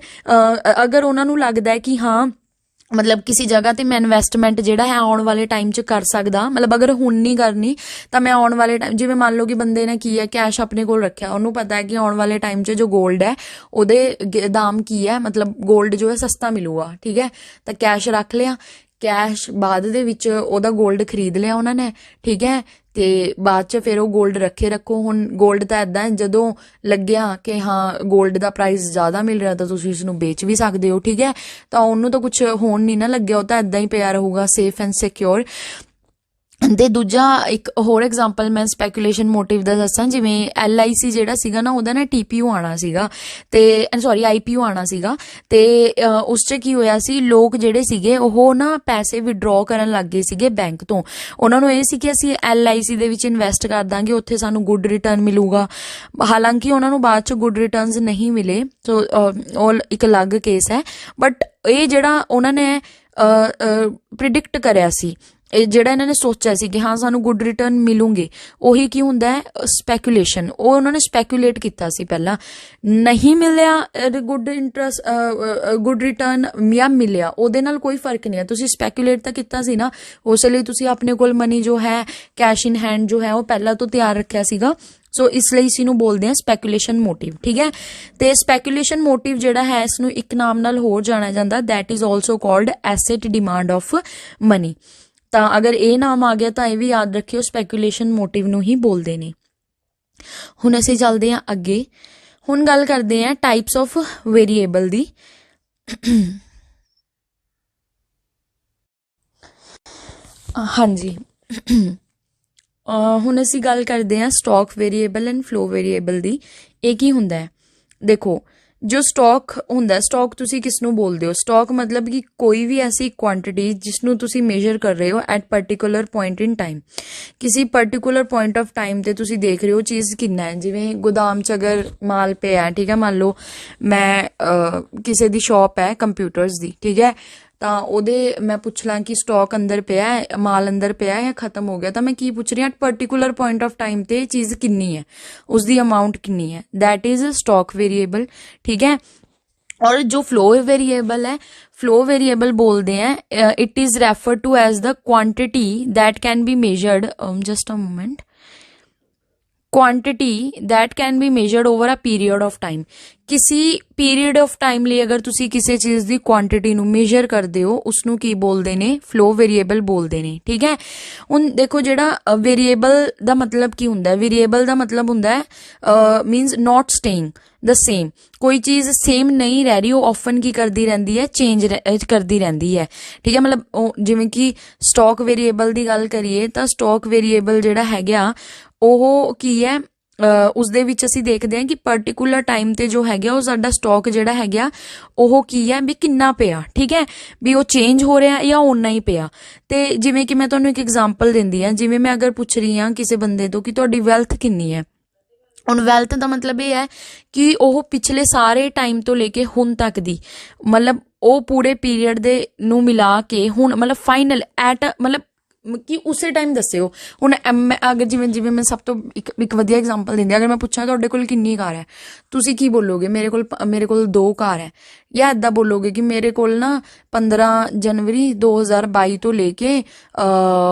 ਅਗਰ ਉਹਨਾਂ ਨੂੰ ਲੱਗਦਾ ਹੈ ਕਿ ਹਾਂ ਮਤਲਬ ਕਿਸੇ ਜਗ੍ਹਾ ਤੇ ਮੈਂ ਇਨਵੈਸਟਮੈਂਟ ਜਿਹੜਾ ਹੈ ਆਉਣ ਵਾਲੇ ਟਾਈਮ 'ਚ ਕਰ ਸਕਦਾ, ਮਤਲਬ ਅਗਰ ਹੁਣ ਨਹੀਂ ਕਰਨੀ ਤਾਂ ਮੈਂ ਆਉਣ ਵਾਲੇ ਟਾਈਮ, ਜਿਵੇਂ ਮੰਨ ਲਓ ਕਿ ਬੰਦੇ ਨੇ ਕੀ ਹੈ ਕੈਸ਼ ਆਪਣੇ ਕੋਲ ਰੱਖਿਆ, ਉਹਨੂੰ ਪਤਾ ਹੈ ਕਿ ਆਉਣ ਵਾਲੇ ਟਾਈਮ 'ਚ ਜੋ ਗੋਲਡ ਹੈ ਉਹਦੇ ਦਾਮ ਕੀ ਹੈ, ਮਤਲਬ ਗੋਲਡ ਜੋ ਹੈ ਸਸਤਾ ਮਿਲੂਗਾ, ਠੀਕ ਹੈ, ਤਾਂ ਕੈਸ਼ ਰੱਖ ਲਿਆ, ਕੈਸ਼ ਬਾਅਦ ਦੇ ਵਿੱਚ ਉਹਦਾ ਗੋਲਡ ਖਰੀਦ ਲਿਆ ਉਹਨਾਂ ਨੇ, ਠੀਕ ਹੈ, ਤੇ ਬਾਅਦ 'ਚ ਫਿਰ ਉਹ ਗੋਲਡ ਰੱਖੋ। ਹੁਣ ਗੋਲਡ ਤਾਂ ਇੱਦਾਂ ਹੈ, ਜਦੋਂ ਲੱਗਿਆ ਕਿ ਹਾਂ ਗੋਲਡ ਦਾ ਪ੍ਰਾਈਸ ਜ਼ਿਆਦਾ ਮਿਲ ਰਿਹਾ ਤਾਂ ਤੁਸੀਂ ਇਸ ਨੂੰ ਵੇਚ ਵੀ ਸਕਦੇ ਹੋ, ਠੀਕ ਹੈ, ਤਾਂ ਉਹਨੂੰ ਤਾਂ ਕੁਝ ਹੋਣ ਨਹੀਂ ਨਾ ਲੱਗਿਆ, ਉਹ ਤਾਂ ਇੱਦਾਂ ਹੀ ਪਿਆ ਰਹੂਗਾ ਸੇਫ ਐਂਡ ਸਿਕਿਉਰ। ਤੇ ਦੂਜਾ ਇੱਕ ਹੋਰ ਐਗਜ਼ਾਮਪਲ ਮੈਂ ਸਪੈਕੂਲੇਸ਼ਨ ਮੋਟਿਵ ਦਾ ਦੱਸਾਂ, ਜਿਵੇਂ LIC ਜਿਹੜਾ ਸੀਗਾ ਨਾ ਉਹਦਾ ਨਾ TPO ਆਉਣਾ ਸੀਗਾ, ਤੇ ਸੌਰੀ IPO ਆਉਣਾ ਸੀਗਾ, ਤੇ ਉਸ 'ਚ ਕੀ ਹੋਇਆ ਸੀ, ਲੋਕ ਜਿਹੜੇ ਸੀਗੇ ਉਹ ਨਾ ਪੈਸੇ ਵਿਡਰੋ ਕਰਨ ਲੱਗ ਗਏ ਸੀਗੇ ਬੈਂਕ ਤੋਂ। ਉਹਨਾਂ ਨੂੰ ਇਹ ਸੀ ਕਿ ਅਸੀਂ LIC ਦੇ ਵਿੱਚ ਇਨਵੈਸਟ ਕਰ ਦਾਂਗੇ, ਉੱਥੇ ਸਾਨੂੰ ਗੁੱਡ ਰਿਟਰਨ ਮਿਲੂਗਾ, ਹਾਲਾਂਕਿ ਉਹਨਾਂ ਨੂੰ ਬਾਅਦ 'ਚ ਗੁੱਡ ਰਿਟਰਨਸ ਨਹੀਂ ਮਿਲੇ, ਸੋ ਉਹ ਇੱਕ ਅਲੱਗ ਕੇਸ ਹੈ। ਬਟ ਇਹ ਜਿਹੜਾ ਉਹਨਾਂ ਨੇ ਪ੍ਰਿਡਿਕਟ ਕਰਿਆ ਸੀ, ਇਹ ਜਿਹੜਾ ਇਹਨਾਂ ਨੇ ਸੋਚਿਆ ਸੀ ਕਿ ਹਾਂ ਸਾਨੂੰ ਗੁੱਡ ਰਿਟਰਨ ਮਿਲੂਗੇ, ਉਹੀ ਕੀ ਹੁੰਦਾ ਹੈ ਸਪੈਕੂਲੇਸ਼ਨ। ਉਹ ਉਹਨਾਂ ਨੇ ਸਪੈਕੂਲੇਟ ਕੀਤਾ ਸੀ, ਪਹਿਲਾਂ ਨਹੀਂ ਮਿਲਿਆ ਗੁੱਡ ਰਿਟਰਨ ਜਾਂ ਮਿਲਿਆ, ਉਹਦੇ ਨਾਲ ਕੋਈ ਫਰਕ ਨਹੀਂ ਹੈ, ਤੁਸੀਂ ਸਪੈਕੂਲੇਟ ਤਾਂ ਕੀਤਾ ਸੀ ਨਾ, ਉਸ ਲਈ ਤੁਸੀਂ ਆਪਣੇ ਕੋਲ ਮਨੀ ਜੋ ਹੈ ਕੈਸ਼ ਇਨ ਹੈਂਡ ਜੋ ਹੈ ਉਹ ਪਹਿਲਾਂ ਤੋਂ ਤਿਆਰ ਰੱਖਿਆ ਸੀਗਾ। ਸੋ ਇਸ ਲਈ ਇਸ ਨੂੰ ਬੋਲਦੇ ਆ ਸਪੈਕੂਲੇਸ਼ਨ ਮੋਟਿਵ, ਠੀਕ ਹੈ। ਤੇ ਸਪੈਕੂਲੇਸ਼ਨ ਮੋਟਿਵ ਜਿਹੜਾ ਹੈ ਇਸ ਨੂੰ ਇੱਕ ਨਾਮ ਨਾਲ ਹੋਰ ਜਾਣਿਆ ਜਾਂਦਾ, that is also called asset demand of money. ਤਾਂ ਅਗਰ ਇਹ ਨਾਮ ਆ ਗਿਆ ਤਾਂ ਇਹ ਵੀ ਯਾਦ ਰੱਖਿਓ ਸਪੈਕੂਲੇਸ਼ਨ ਮੋਟਿਵ ਨੂੰ ਹੀ ਬੋਲਦੇ ਨੇ। ਹੁਣ ਅਸੀਂ ਚੱਲਦੇ ਹਾਂ ਅੱਗੇ, ਹੁਣ ਗੱਲ ਕਰਦੇ ਹਾਂ ਟਾਈਪਸ ਆਫ ਵੇਰੀਏਬਲ ਦੀ। ਹਾਂਜੀ, ਹੁਣ ਅਸੀਂ ਗੱਲ ਕਰਦੇ ਹਾਂ stock variable and flow variable ਦੀ। ਇਹ ਕੀ ਹੁੰਦਾ ਹੈ? ਦੇਖੋ, ਜੋ ਸਟਾਕ ਹੁੰਦਾ, ਸਟਾਕ ਤੁਸੀਂ ਕਿਸ ਨੂੰ ਬੋਲਦੇ ਹੋ? ਸਟਾਕ ਮਤਲਬ ਕਿ ਕੋਈ ਵੀ ਐਸੀ ਕੁਆਂਟਿਟੀ ਜਿਸ ਨੂੰ ਤੁਸੀਂ ਮੇਜਰ ਕਰ ਰਹੇ ਹੋ at particular point in time. ਕਿਸੇ ਪਰਟੀਕੂਲਰ ਪੁਆਇੰਟ ਆਫ ਟਾਈਮ ਤੇ ਤੁਸੀਂ ਦੇਖ ਰਹੇ ਹੋ ਚੀਜ਼ ਕਿੰਨਾ ਹੈ। ਜਿਵੇਂ ਗੋਦਾਮ 'ਚ ਅਗਰ ਮਾਲ ਪਿਆ, ਠੀਕ ਹੈ, ਮੰਨ ਲਓ ਮੈਂ ਕਿਸੇ ਦੀ ਸ਼ਾਪ ਹੈ ਕੰਪਿਊਟਰਸ ਦੀ, ਠੀਕ ਹੈ, ਤਾਂ ਉਹਦੇ ਮੈਂ ਪੁੱਛ ਲਾਂ ਕਿ ਸਟਾਕ ਅੰਦਰ ਪਿਆ, ਮਾਲ ਅੰਦਰ ਪਿਆ ਜਾਂ ਖਤਮ ਹੋ ਗਿਆ, ਤਾਂ ਮੈਂ ਕੀ ਪੁੱਛ ਰਹੀ ਹਾਂ, ਪਰਟੀਕੂਲਰ ਪੁਆਇੰਟ ਆਫ ਟਾਈਮ ਤੇ ਚੀਜ਼ ਕਿੰਨੀ ਹੈ, ਉਸਦੀ ਅਮਾਊਂਟ ਕਿੰਨੀ ਹੈ, ਦੈਟ ਇਜ਼ ਸਟਾਕ ਵੇਰੀਏਬਲ, ਠੀਕ ਹੈ। ਔਰ ਜੋ ਫਲੋ ਵੇਰੀਏਬਲ ਹੈ, ਫਲੋ ਵੇਰੀਏਬਲ ਬੋਲਦੇ ਆ, it is refer to as the quantity that can be measured, just a moment, quantity that can be measured over a period of time. किसी period of time ਲਈ अगर ਤੁਸੀਂ ਕਿਸੇ ਚੀਜ਼ ਦੀ quantity ਨੂੰ ਮੇਜਰ ਕਰਦੇ ਹੋ ਉਸਨੂੰ ਕੀ ਬੋਲਦੇ ਨੇ ਫਲੋ ਵੇਰੀਏਬਲ ਬੋਲਦੇ ਨੇ ਠੀਕ ਹੈ ਹੁਣ ਦੇਖੋ ਜਿਹੜਾ ਵੇਰੀਏਬਲ ਦਾ ਮਤਲਬ ਕੀ ਹੁੰਦਾ ਹੈ ਵੇਰੀਏਬਲ ਦਾ ਮਤਲਬ ਹੁੰਦਾ ਹੈ means not staying the same ਕੋਈ ਚੀਜ਼ ਸੇਮ ਨਹੀਂ ਰਹਿ ਰਹੀ ਉਹ ਆਫਨ ਕੀ ਕਰਦੀ ਰਹਿੰਦੀ ਹੈ ਚੇਂਜ ਕਰਦੀ ਰਹਿੰਦੀ ਹੈ ਠੀਕ ਹੈ ਮਤਲਬ ਉਹ ਜਿਵੇਂ ਕਿ ਸਟਾਕ ਵੇਰੀਏਬਲ ਦੀ ਗੱਲ ਕਰੀਏ ਤਾਂ ਸਟਾਕ ਵੇਰੀਏਬਲ ਜਿਹੜਾ ਹੈਗਾ ਉਹ ਕੀ ਹੈ ਉਸਦੇ ਵਿੱਚ ਅਸੀਂ ਦੇਖਦੇ ਹਾਂ ਕਿ ਪਰਟੀਕੂਲਰ ਟਾਈਮ ਤੇ ਜੋ ਹੈਗਾ ਉਹ ਸਾਡਾ ਸਟਾਕ ਜਿਹੜਾ ਹੈਗਾ ਉਹ ਕੀ ਹੈ ਵੀ ਕਿੰਨਾ ਪਿਆ ਠੀਕ ਹੈ ਵੀ ਉਹ ਚੇਂਜ ਹੋ ਰਿਹਾ ਜਾਂ ਓਨਾ ਹੀ ਪਿਆ ਤੇ ਜਿਵੇਂ ਕਿ ਮੈਂ ਤੁਹਾਨੂੰ ਇੱਕ ਐਗਜ਼ਾਮਪਲ ਦਿੰਦੀ ਹਾਂ ਜਿਵੇਂ ਮੈਂ ਅਗਰ ਪੁੱਛ ਰਹੀ ਹਾਂ ਕਿਸੇ ਬੰਦੇ ਤੋਂ ਕਿ ਤੁਹਾਡੀ ਵੈਲਥ ਕਿੰਨੀ ਹੈ ਹੁਣ ਵੈਲਥ ਦਾ ਮਤਲਬ ਇਹ ਹੈ ਕਿ ਉਹ ਪਿਛਲੇ ਸਾਰੇ ਟਾਈਮ ਤੋਂ ਲੈ ਕੇ ਹੁਣ ਤੱਕ ਦੀ ਮਤਲਬ ਉਹ ਪੂਰੇ ਪੀਰੀਅਡ ਦੇ ਨੂੰ ਮਿਲਾ ਕੇ ਹੁਣ ਮਤਲਬ ਫਾਈਨਲ ਐਟ ਮਤਲਬ ਕਿ ਉਸੇ ਟਾਈਮ ਦੱਸਿਓ ਹੁਣ ਅਗਰ ਜਿਵੇਂ ਮੈਂ ਸਭ ਤੋਂ ਇੱਕ ਵਧੀਆ ਐਗਜ਼ਾਮਪਲ ਦਿੰਦੀ ਅਗਰ ਮੈਂ ਪੁੱਛਾਂ ਤੁਹਾਡੇ ਕੋਲ ਕਿੰਨੀ ਕਾਰ ਹੈ ਤੁਸੀਂ ਕੀ ਬੋਲੋਗੇ ਮੇਰੇ ਕੋਲ 2 ਕਾਰ ਹੈ ਜਾਂ ਇੱਦਾਂ ਬੋਲੋਗੇ ਕਿ ਮੇਰੇ ਕੋਲ ਨਾ 15 ਜਨਵਰੀ 2022 ਤੋਂ ਲੈ ਕੇ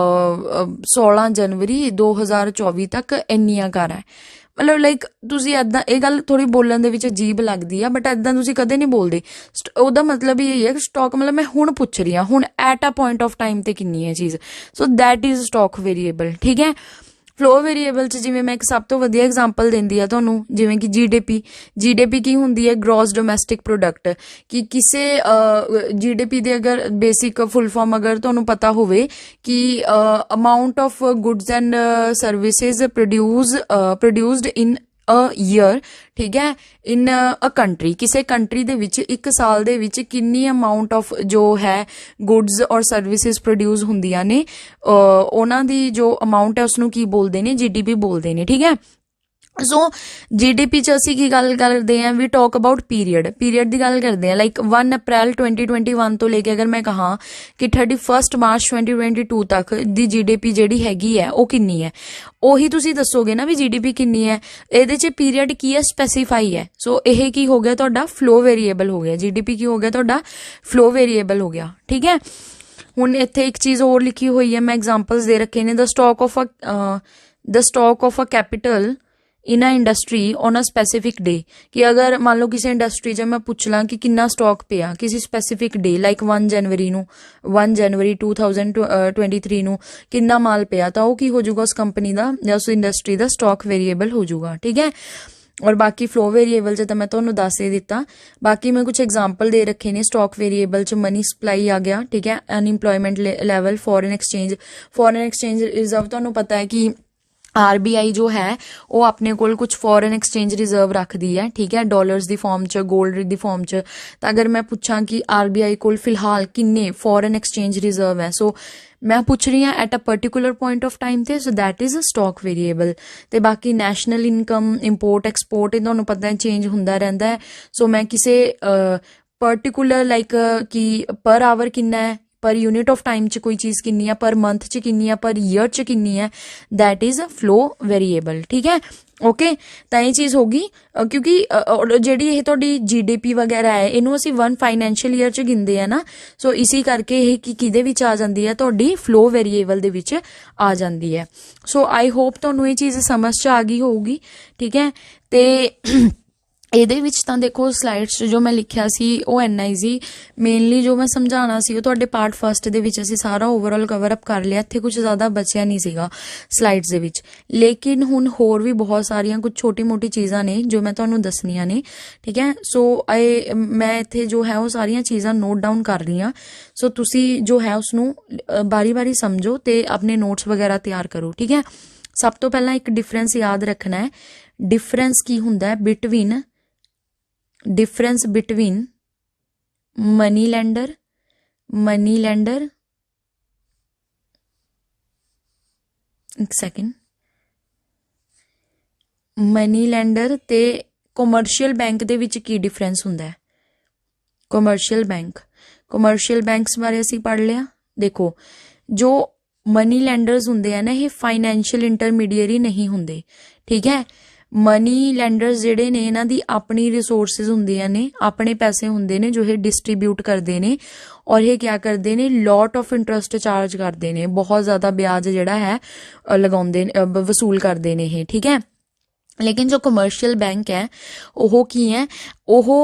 16 ਜਨਵਰੀ 2024 ਤੱਕ ਇੰਨੀਆਂ ਕਾਰਾਂ ਹੈ ਮਤਲਬ ਲਾਈਕ ਤੁਸੀਂ ਇੱਦਾਂ ਇਹ ਗੱਲ ਥੋੜੀ ਬੋਲਣ ਦੇ ਵਿੱਚ ਅਜੀਬ ਲੱਗਦੀ ਆ ਬਟ ਇੱਦਾਂ ਤੁਸੀਂ ਕਦੇ ਨਹੀਂ ਬੋਲਦੇ ਉਹਦਾ ਮਤਲਬ ਇਹ ਹੈ ਕਿ ਸਟਾਕ ਮਤਲਬ ਮੈਂ ਹੁਣ ਪੁੱਛ ਰਹੀ ਹਾਂ ਹੁਣ at a point of time ਤੇ ਕਿੰਨੀ ਹੈ ਚੀਜ਼ so that is stock variable ਠੀਕ ਹੈ ਫਲੋ ਵੇਰੀਏਬਲ 'ਚ ਜਿਵੇਂ ਮੈਂ ਇੱਕ ਸਭ ਤੋਂ ਵਧੀਆ ਐਗਜ਼ਾਮਪਲ ਦਿੰਦੀ ਆ ਤੁਹਾਨੂੰ ਜਿਵੇਂ ਕਿ ਜੀਡੀਪੀ ਕੀ ਹੁੰਦੀ ਹੈ ਗ੍ਰੋਸ ਡੋਮੈਸਟਿਕ ਪ੍ਰੋਡਕਟ ਕਿ ਕਿਸੇ ਜੀਡੀਪੀ ਦੇ ਅਗਰ ਬੇਸਿਕ ਫੁੱਲ ਫਾਰਮ ਅਗਰ ਤੁਹਾਨੂੰ ਪਤਾ ਹੋਵੇ ਕਿ amount of goods and services produced in a year ਠੀਕ ਹੈ ਇਨ ਅ ਕੰਟਰੀ ਕਿਸੇ ਕੰਟਰੀ ਦੇ ਵਿੱਚ ਇੱਕ ਸਾਲ ਦੇ ਵਿੱਚ ਕਿੰਨੀ ਅਮਾਊਂਟ ਆਫ ਜੋ ਹੈ ਗੁੱਡਸ ਔਰ ਸਰਵਿਸਿਜ਼ ਪ੍ਰੋਡਿਊਸ ਹੁੰਦੀਆਂ ਨੇ ਉਹਨਾਂ ਦੀ ਜੋ ਅਮਾਊਂਟ ਹੈ ਉਸਨੂੰ ਕੀ ਬੋਲਦੇ ਨੇ ਜੀਡੀਪੀ ਬੋਲਦੇ ਨੇ ਠੀਕ ਹੈ ਸੋ ਜੀਡੀਪੀ 'ਚ ਅਸੀਂ ਕੀ ਗੱਲ ਕਰਦੇ ਹਾਂ ਵੀ ਟਾਕ ਅਬਾਊਟ ਪੀਰੀਅਡ ਦੀ ਗੱਲ ਕਰਦੇ ਹਾਂ ਲਾਈਕ 1 ਅਪ੍ਰੈਲ 2021 ਤੋਂ ਲੈ ਕੇ ਅਗਰ ਮੈਂ ਕਹਾਂ ਕਿ 31 ਮਾਰਚ 2022 ਤੱਕ ਦੀ ਜੀਡੀਪੀ ਜਿਹੜੀ ਹੈਗੀ ਹੈ ਉਹ ਕਿੰਨੀ ਹੈ ਉਹੀ ਤੁਸੀਂ ਦੱਸੋਗੇ ਨਾ ਵੀ ਜੀਡੀਪੀ ਕਿੰਨੀ ਹੈ ਇਹਦੇ 'ਚ ਪੀਰੀਅਡ ਕੀ ਹੈ ਸਪੈਸੀਫਾਈ ਹੈ ਸੋ ਇਹ ਕੀ ਹੋ ਗਿਆ ਤੁਹਾਡਾ ਫਲੋ ਵੇਰੀਏਬਲ ਹੋ ਗਿਆ ਜੀਡੀਪੀ ਕੀ ਹੋ ਗਿਆ ਤੁਹਾਡਾ ਫਲੋ ਵੇਰੀਏਬਲ ਹੋ ਗਿਆ ਠੀਕ ਹੈ ਹੁਣ ਇੱਥੇ ਇੱਕ ਚੀਜ਼ ਹੋਰ ਲਿਖੀ ਹੋਈ ਹੈ ਮੈਂ ਐਗਜ਼ਾਮਪਲਸ ਦੇ ਰੱਖੇ ਨੇ the stock of a capital in a industry on a specific day ਕਿ ਅਗਰ ਮੰਨ ਲਓ ਕਿਸੇ ਇੰਡਸਟਰੀ 'ਚ ਮੈਂ ਪੁੱਛ ਲਾਂ ਕਿ ਕਿੰਨਾ ਸਟਾਕ ਪਿਆ ਕਿਸੇ ਸਪੈਸੀਫਿਕ ਡੇ ਲਾਈਕ 1 ਜਨਵਰੀ 2023 ਨੂੰ ਕਿੰਨਾ ਮਾਲ ਪਿਆ ਤਾਂ ਉਹ ਕੀ ਹੋ ਜਾਊਗਾ ਉਸ ਕੰਪਨੀ ਦਾ ਜਾਂ ਉਸ ਇੰਡਸਟਰੀ ਦਾ ਸਟਾਕ ਵੇਰੀਏਬਲ ਹੋ ਜਾਊਗਾ ਠੀਕ ਹੈ ਔਰ ਬਾਕੀ ਫਲੋ ਵੇਰੀਏਬਲ 'ਚ ਤਾਂ ਮੈਂ ਤੁਹਾਨੂੰ ਦੱਸ ਹੀ ਦਿੱਤਾ ਬਾਕੀ ਮੈਂ ਕੁਝ ਐਗਜ਼ਾਮਪਲ ਦੇ ਰੱਖੇ ਨੇ ਸਟਾਕ ਵੇਰੀਏਬਲ 'ਚ ਮਨੀ ਸਪਲਾਈ ਆ ਗਿਆ ਠੀਕ ਹੈ unemployment level foreign exchange reserve ਤੁਹਾਨੂੰ ਪਤਾ ਹੈ ਕਿ ਆਰਬੀਆਈ ਜੋ ਹੈ ਉਹ ਆਪਣੇ ਕੋਲ ਕੁਝ ਫੋਰਨ ਐਕਸਚੇਂਜ ਰਿਜ਼ਰਵ ਰੱਖਦੀ ਹੈ ਠੀਕ ਹੈ ਡਾਲਰਸ ਦੀ ਫਾਰਮ 'ਚ 골ਡ ਦੀ ਫਾਰਮ 'ਚ ਤਾਂ ਅਗਰ ਮੈਂ ਪੁੱਛਾਂ ਕਿ ਆਰਬੀਆਈ ਕੋਲ ਫਿਲਹਾਲ ਕਿੰਨੇ ਫੋਰਨ ਐਕਸਚੇਂਜ ਰਿਜ਼ਰਵ ਹੈ ਸੋ ਮੈਂ ਪੁੱਛ ਰਹੀ ਹਾਂ at a particular point of time ਤੇ so that is a stock variable ਤੇ ਬਾਕੀ ਨੈਸ਼ਨਲ ਇਨਕਮ ਇੰਪੋਰਟ ਐਕਸਪੋਰਟ ਇਹ ਤੁਹਾਨੂੰ ਪਤਾ ਹੈ ਚੇਂਜ ਹੁੰਦਾ ਰਹਿੰਦਾ ਹੈ ਸੋ ਮੈਂ ਕਿਸੇ ਪਰਟੀਕੂਲਰ ਲਾਈਕ ਕਿ ਪਰ ਆਵਰ ਕਿੰਨਾ ਹੈ ਪਰ ਯੂਨਿਟ ਆਫ ਟਾਈਮ 'ਚ ਕੋਈ ਚੀਜ਼ ਕਿੰਨੀ ਆ ਪਰ ਮੰਥ 'ਚ ਕਿੰਨੀ ਆ ਪਰ ਈਅਰ 'ਚ ਕਿੰਨੀ ਹੈ that is a flow variable ਠੀਕ ਹੈ ਓਕੇ ਤਾਂ ਇਹ ਚੀਜ਼ ਹੋ ਗਈ ਕਿਉਂਕਿ ਜਿਹੜੀ ਇਹ ਤੁਹਾਡੀ ਜੀਡੀਪੀ ਵਗੈਰਾ ਹੈ ਇਹਨੂੰ ਅਸੀਂ 1 ਫਾਈਨੈਂਸ਼ੀਅਲ ਈਅਰ 'ਚ ਗਿਣਦੇ ਆ ਨਾ ਸੋ ਇਸੇ ਕਰਕੇ ਇਹ ਕਿਹਦੇ ਵਿੱਚ ਆ ਜਾਂਦੀ ਹੈ ਤੁਹਾਡੀ ਫਲੋ ਵੇਰੀਏਬਲ ਦੇ ਵਿੱਚ ਆ ਜਾਂਦੀ ਹੈ ਸੋ ਆਈ ਹੋਪ ਤੁਹਾਨੂੰ ਇਹ ਚੀਜ਼ ਸਮਝ 'ਚ ਆ ਗਈ ਹੋਊਗੀ ਠੀਕ ਹੈ ਤੇ ਇਹਦੇ ਵਿੱਚ ਤਾਂ ਦੇਖੋ ਸਲਾਈਡਸ 'ਚ ਜੋ ਮੈਂ ਲਿਖਿਆ ਸੀ ਉਹ ਇੰਨਾ ਹੀ ਸੀ ਮੇਨਲੀ ਜੋ ਮੈਂ ਸਮਝਾਉਣਾ ਸੀ ਉਹ ਤੁਹਾਡੇ ਪਾਰਟ ਫਸਟ ਦੇ ਵਿੱਚ ਅਸੀਂ ਸਾਰਾ ਓਵਰਆਲ ਕਵਰ ਅਪ ਕਰ ਲਿਆ ਇੱਥੇ ਕੁਝ ਜ਼ਿਆਦਾ ਬਚਿਆ ਨਹੀਂ ਸੀਗਾ ਸਲਾਈਡਸ ਦੇ ਵਿੱਚ ਲੇਕਿਨ ਹੁਣ ਹੋਰ ਵੀ ਬਹੁਤ ਸਾਰੀਆਂ ਕੁਝ ਛੋਟੀ ਮੋਟੀ ਚੀਜ਼ਾਂ ਨੇ ਜੋ ਮੈਂ ਤੁਹਾਨੂੰ ਦੱਸਣੀਆਂ ਨੇ ਠੀਕ ਹੈ ਸੋ ਮੈਂ ਇੱਥੇ ਜੋ ਹੈ ਉਹ ਸਾਰੀਆਂ ਚੀਜ਼ਾਂ ਨੋਟ ਡਾਊਨ ਕਰ ਰਹੀ ਹਾਂ ਸੋ ਤੁਸੀਂ ਜੋ ਹੈ ਉਸਨੂੰ ਬਾਰੀ ਸਮਝੋ ਤੇ ਆਪਣੇ ਨੋਟਸ ਵਗੈਰਾ ਤਿਆਰ ਕਰੋ ਠੀਕ ਹੈ ਸਭ ਤੋਂ ਪਹਿਲਾਂ ਇੱਕ ਡਿਫਰੈਂਸ ਯਾਦ ਰੱਖਣਾ ਹੈ ਡਿਫਰੈਂਸ ਕੀ ਹੁੰਦਾ ਹੈ ਬਿਟਵੀਨ ਮਨੀ ਲੈਂਡਰ ਇੱਕ ਸੈਕਿੰਡ ਮਨੀ ਲੈਂਡਰ ਤੇ ਕਮਰਸ਼ੀਅਲ ਬੈਂਕ ਦੇ ਵਿੱਚ ਕੀ ਡਿਫਰੈਂਸ ਹੁੰਦਾ ਹੈ ਕਮਰਸ਼ੀਅਲ ਬੈਂਕਸ ਬਾਰੇ ਅਸੀਂ ਪੜ੍ਹ ਲਿਆ ਦੇਖੋ ਜੋ ਮਨੀ ਲੈਂਡਰਸ ਹੁੰਦੇ ਆ ਨਾ ਇਹ ਫਾਈਨੈਂਸ਼ੀਅਲ ਇੰਟਰਮੀਡੀਏਰੀ ਨਹੀਂ ਹੁੰਦੇ ਠੀਕ ਹੈ ਮਨੀ ਲੈਂਡਰਸ ਜਿਹੜੇ ਨੇ ਇਹਨਾਂ ਦੀ ਆਪਣੀ ਰਿਸੋਰਸਿਸ ਹੁੰਦੀਆਂ ਨੇ ਆਪਣੇ ਪੈਸੇ ਹੁੰਦੇ ਨੇ ਜੋ ਇਹ ਡਿਸਟਰੀਬਿਊਟ ਕਰਦੇ ਨੇ ਔਰ ਇਹ ਕਿਆ ਕਰਦੇ ਨੇ ਲੋਟ ਆਫ ਇੰਟਰਸਟ ਚਾਰਜ ਕਰਦੇ ਨੇ ਬਹੁਤ ਜ਼ਿਆਦਾ ਵਿਆਜ ਜਿਹੜਾ ਹੈ ਲਗਾਉਂਦੇ ਵਸੂਲ ਕਰਦੇ ਨੇ ਇਹ ਠੀਕ ਹੈ लेकिन जो कमर्शियल बैंक है वो की है, वो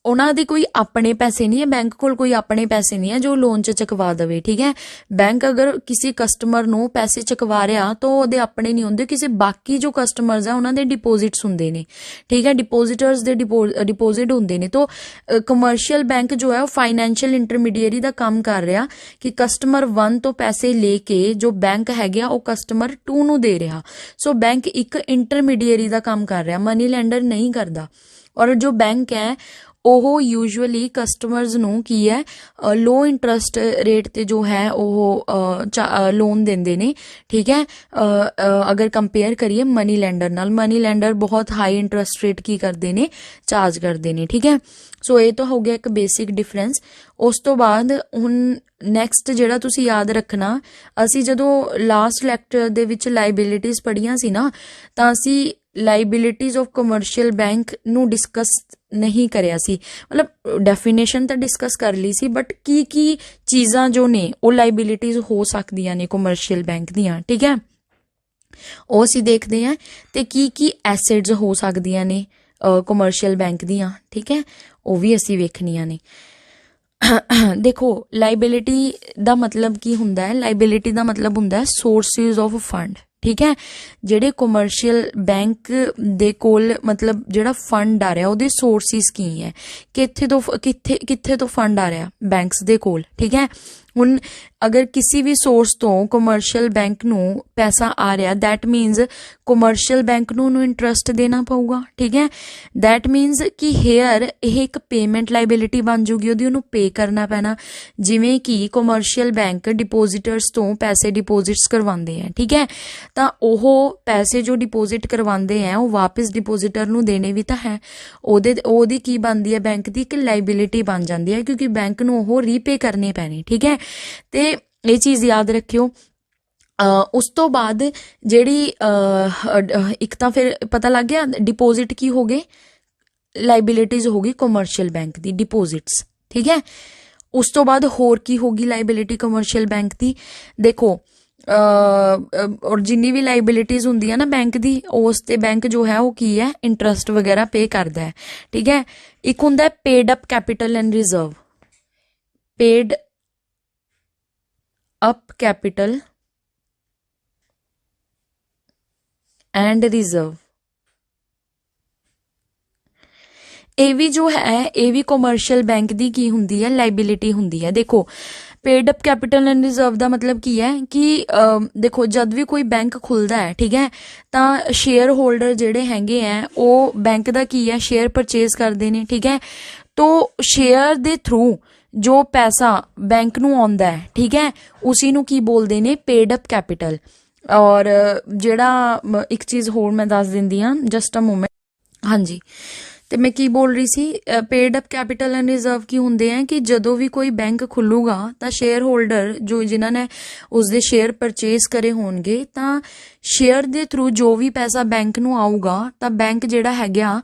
ਉਹਨਾਂ ਦੇ ਕੋਈ ਆਪਣੇ ਪੈਸੇ ਨਹੀਂ ਹੈ, ਬੈਂਕ ਕੋਲ ਕੋਈ ਆਪਣੇ ਪੈਸੇ ਨਹੀਂ ਹੈ ਜੋ ਲੋਨ 'ਚ ਚੁਕਵਾ ਦੇਵੇ। ਠੀਕ ਹੈ, ਬੈਂਕ ਅਗਰ ਕਿਸੇ ਕਸਟਮਰ ਨੂੰ ਪੈਸੇ ਚੁਕਵਾ ਰਿਹਾ ਤਾਂ ਉਹਦੇ ਆਪਣੇ ਨਹੀਂ ਹੁੰਦੇ, ਕਿਸੇ ਬਾਕੀ ਜੋ ਕਸਟਮਰਸ ਆ ਉਹਨਾਂ ਦੇ ਡਿਪੋਜ਼ਿਟਸ ਹੁੰਦੇ ਨੇ। ਠੀਕ ਹੈ, ਡਿਪੋਜ਼ਿਟਰਸ ਦੇ ਡਿਪੋਜ਼ਿਟ ਹੁੰਦੇ ਨੇ। ਤਾਂ ਕਮਰਸ਼ੀਅਲ ਬੈਂਕ ਜੋ ਹੈ ਉਹ ਫਾਈਨੈਂਸ਼ੀਅਲ ਇੰਟਰਮੀਡੀਏਰੀ ਦਾ ਕੰਮ ਕਰ ਰਿਹਾ ਕਿ ਕਸਟਮਰ 1 ਤੋਂ ਪੈਸੇ ਲੈ ਕੇ ਜੋ ਬੈਂਕ ਹੈਗੇ ਆ ਉਹ ਕਸਟਮਰ 2 ਨੂੰ ਦੇ ਰਿਹਾ। ਸੋ ਬੈਂਕ ਇੱਕ ਇੰਟਰਮੀਡੀਏਰੀ ਦਾ ਕੰਮ ਕਰ ਰਿਹਾ, ਮਨੀ ਲੈਂਡਰ ਨਹੀਂ ਕਰਦਾ। ਔਰ ਜੋ ਬੈਂਕ ਹੈ ਉਹ ਯੂਜੂਅਲੀ ਕਸਟਮਰਸ ਨੂੰ ਕੀ ਹੈ ਲੋ ਇੰਟਰਸਟ ਰੇਟ ਤੇ ਜੋ ਹੈ ਉਹ ਲੋਨ ਦਿੰਦੇ ਨੇ। ਠੀਕ ਹੈ, ਅਗਰ ਕੰਪੇਅਰ ਕਰੀਏ ਮਨੀ ਲੈਂਡਰ ਨਾਲ, ਮਨੀ ਲੈਂਡਰ ਬਹੁਤ ਹਾਈ ਇੰਟਰਸਟ ਰੇਟ ਕੀ ਕਰਦੇ ਨੇ, ਚਾਰਜ ਕਰਦੇ ਨੇ। ਠੀਕ ਹੈ, ਸੋ ਇਹ ਤਾਂ ਹੋ ਗਿਆ ਇੱਕ ਬੇਸਿਕ ਡਿਫਰੈਂਸ। ਉਸ ਤੋਂ ਬਾਅਦ ਹੁਣ ਨੈਕਸਟ ਜਿਹੜਾ ਤੁਸੀਂ ਯਾਦ ਰੱਖਣਾ, ਅਸੀਂ ਜਦੋਂ ਲਾਸਟ ਲੈਕਚਰ ਦੇ ਵਿੱਚ ਲਾਇਬਿਲਿਟੀਜ਼ ਪੜ੍ਹੀਆਂ ਸੀ ਨਾ, ਤਾਂ ਅਸੀਂ ਲਾਇਬਿਲਿਟੀਜ਼ ਆਫ ਕਮਰਸ਼ੀਅਲ ਬੈਂਕ ਨੂੰ ਡਿਸਕਸ ਨਹੀਂ ਕਰਿਆ ਸੀ। ਮਤਲਬ ਡੈਫੀਨੇਸ਼ਨ ਤਾਂ ਡਿਸਕਸ ਕਰ ਲਈ ਸੀ, ਬਟ ਕੀ ਚੀਜ਼ਾਂ ਜੋ ਨੇ ਉਹ ਲਾਇਬਿਲਿਟੀਜ਼ ਹੋ ਸਕਦੀਆਂ ਨੇ ਕਮਰਸ਼ੀਅਲ ਬੈਂਕ ਦੀਆਂ। ਠੀਕ ਹੈ, ਉਹ ਅਸੀਂ ਦੇਖਦੇ ਹਾਂ। ਤੇ ਕੀ ਐਸੈਟਸ ਹੋ ਸਕਦੀਆਂ ਨੇ ਕਮਰਸ਼ੀਅਲ ਬੈਂਕ ਦੀਆਂ। ਠੀਕ ਹੈ, ਉਹ ਵੀ ਅਸੀਂ ਵੇਖਣੀਆਂ ਨੇ। ਦੇਖੋ ਲਾਇਬਿਲਿਟੀ ਦਾ ਮਤਲਬ ਕੀ ਹੁੰਦਾ ਹੈ, ਲਾਇਬਿਲਿਟੀ ਦਾ ਮਤਲਬ ਹੁੰਦਾ ਹੈ ਸੋਰਸਿਸ ਆਫ ਫੰਡ। ਠੀਕ ਹੈ, ਜਿਹੜੇ ਕਮਰਸ਼ੀਅਲ ਬੈਂਕ ਦੇ ਕੋਲ ਮਤਲਬ ਜਿਹੜਾ ਫੰਡ ਆ ਰਿਹਾ ਉਹਦੇ ਸੋਰਸਿਸ ਕੀ ਹੈ, ਕਿੱਥੇ ਤੋਂ ਫੰਡ ਆ ਰਿਹਾ ਬੈਂਕਸ ਦੇ ਕੋਲ। ਠੀਕ ਹੈ, ਹੁਣ ਅਗਰ ਕਿਸੇ ਵੀ ਸੋਰਸ ਤੋਂ ਕਮਰਸ਼ੀਅਲ ਬੈਂਕ ਨੂੰ ਪੈਸਾ ਆ ਰਿਹਾ, ਦੈਟ ਮੀਨਸ ਕਮਰਸ਼ੀਅਲ ਬੈਂਕ ਨੂੰ ਉਹਨੂੰ ਇੰਟਰਸਟ ਦੇਣਾ ਪਊਗਾ। ਠੀਕ ਹੈ, ਦੈਟ ਮੀਨਸ ਕਿ ਹੇਅਰ ਇਹ ਇੱਕ ਪੇਮੈਂਟ ਲਾਇਬਿਲਿਟੀ ਬਣ ਜੂਗੀ, ਉਹਨੂੰ ਪੇ ਕਰਨਾ ਪੈਣਾ। ਜਿਵੇਂ ਕਿ ਕਮਰਸ਼ੀਅਲ ਬੈਂਕ ਡਿਪੋਜ਼ਿਟਰਸ ਤੋਂ ਪੈਸੇ ਡਿਪੋਜ਼ਿਟਸ ਕਰਵਾਉਂਦੇ ਆ। ਠੀਕ ਹੈ, ਤਾਂ ਉਹ ਪੈਸੇ ਜੋ ਡਿਪੋਜ਼ਿਟ ਕਰਵਾਉਂਦੇ ਆ ਉਹ ਵਾਪਸ ਡਿਪੋਜ਼ਿਟਰ ਨੂੰ ਦੇਣੇ ਵੀ ਤਾਂ ਹੈ। ਉਹਦੀ ਕੀ ਬਣਦੀ ਹੈ, ਬੈਂਕ ਦੀ ਇੱਕ ਲਾਇਬਿਲਿਟੀ ਬਣ ਜਾਂਦੀ ਹੈ, ਕਿਉਂਕਿ ਬੈਂਕ ਨੂੰ ਉਹ ਰੀਪੇ ਕਰਨੇ ਪੈਣੇ। ਠੀਕ ਹੈ, ਤੇ ਇਹ ਚੀਜ਼ ਯਾਦ ਰੱਖਿਓ। ਉਸ ਤੋਂ ਬਾਅਦ ਜਿਹੜੀ ਇੱਕ ਤਾਂ ਫਿਰ ਪਤਾ ਲੱਗ ਗਿਆ ਡਿਪੋਜ਼ਿਟ ਕੀ ਹੋ ਗਏ, ਲਾਇਬਿਲਿਟੀਜ਼ ਹੋ ਗਈ ਕਮਰਸ਼ੀਅਲ ਬੈਂਕ ਦੀ ਡਿਪੋਜ਼ਿਟਸ। ਠੀਕ ਹੈ, ਉਸ ਤੋਂ ਬਾਅਦ ਹੋਰ ਕੀ ਹੋਗੀ ਲਾਇਬਿਲਿਟੀ ਕਮਰਸ਼ੀਅਲ ਬੈਂਕ ਦੀ। ਦੇਖੋ ਔਰ ਜਿੰਨੀ ਵੀ ਲਾਇਬਿਲਿਟੀਜ਼ ਹੁੰਦੀਆਂ ਨਾ ਬੈਂਕ ਦੀ, ਉਸ ਤੇ ਬੈਂਕ ਜੋ ਹੈ ਉਹ ਕੀ ਹੈ ਇੰਟਰਸਟ ਵਗੈਰਾ ਪੇ ਕਰਦਾ ਹੈ। ਠੀਕ ਹੈ, ਇੱਕ ਹੁੰਦਾ paid up capital and reserve, paid up capital and reserve. ਇਹ ਵੀ ਜੋ ਹੈ ਇਹ ਵੀ ਕਮਰਸ਼ੀਅਲ ਬੈਂਕ ਦੀ ਕੀ ਹੁੰਦੀ ਹੈ, ਲਾਇਬਿਲਿਟੀ ਹੁੰਦੀ ਹੈ। ਦੇਖੋ paid up capital and reserve ਦਾ ਮਤਲਬ ਕੀ ਹੈ ਕਿ ਦੇਖੋ ਜਦ ਵੀ ਕੋਈ ਬੈਂਕ ਖੁੱਲਦਾ ਹੈ, ਠੀਕ ਹੈ, ਤਾਂ ਸ਼ੇਅਰ ਹੋਲਡਰ ਜਿਹੜੇ ਹੈਗੇ ਆ ਉਹ ਬੈਂਕ ਦਾ ਕੀ ਹੈ ਸ਼ੇਅਰ ਪਰਚੇਜ਼ ਕਰਦੇ ਨੇ। ਠੀਕ ਹੈ, ਤੋ ਸ਼ੇਅਰ ਦੇ ਥਰੂ ਜੋ ਪੈਸਾ ਬੈਂਕ ਨੂੰ ਆਉਂਦਾ ਹੈ, ਠੀਕ ਹੈ, ਉਸੀ ਨੂੰ ਕੀ ਬੋਲਦੇ ਨੇ, ਪੇਡ ਅਪ ਕੈਪੀਟਲ। ਔਰ ਜਿਹੜਾ ਇੱਕ ਚੀਜ਼ ਹੋਰ ਮੈਂ ਦੱਸ ਦਿੰਦੀ ਹਾਂ, ਜਸਟ ਅ ਮੂਮੈਂਟ। ਹਾਂਜੀ, ਤੇ ਮੈਂ ਕੀ ਬੋਲ ਰਹੀ ਸੀ, paid up capital and reserve ਕੀ ਹੁੰਦੇ ਆ ਕਿ ਜਦੋਂ ਵੀ ਕੋਈ ਬੈਂਕ ਖੁੱਲੂਗਾ ਤਾਂ ਸ਼ੇਅਰ ਹੋਲਡਰ ਜੋ ਜਿਨ੍ਹਾਂ ਨੇ ਉਸਦੇ ਸ਼ੇਅਰ ਪਰਚੇਜ਼ ਕਰੇ ਹੋਣਗੇ, ਤਾਂ ਸ਼ੇਅਰ ਦੇ ਥਰੂ ਜੋ ਵੀ ਪੈਸਾ ਬੈਂਕ ਨੂੰ ਆਊਗਾ, ਤਾਂ ਬੈਂਕ ਜਿਹੜਾ ਹੈਗਾ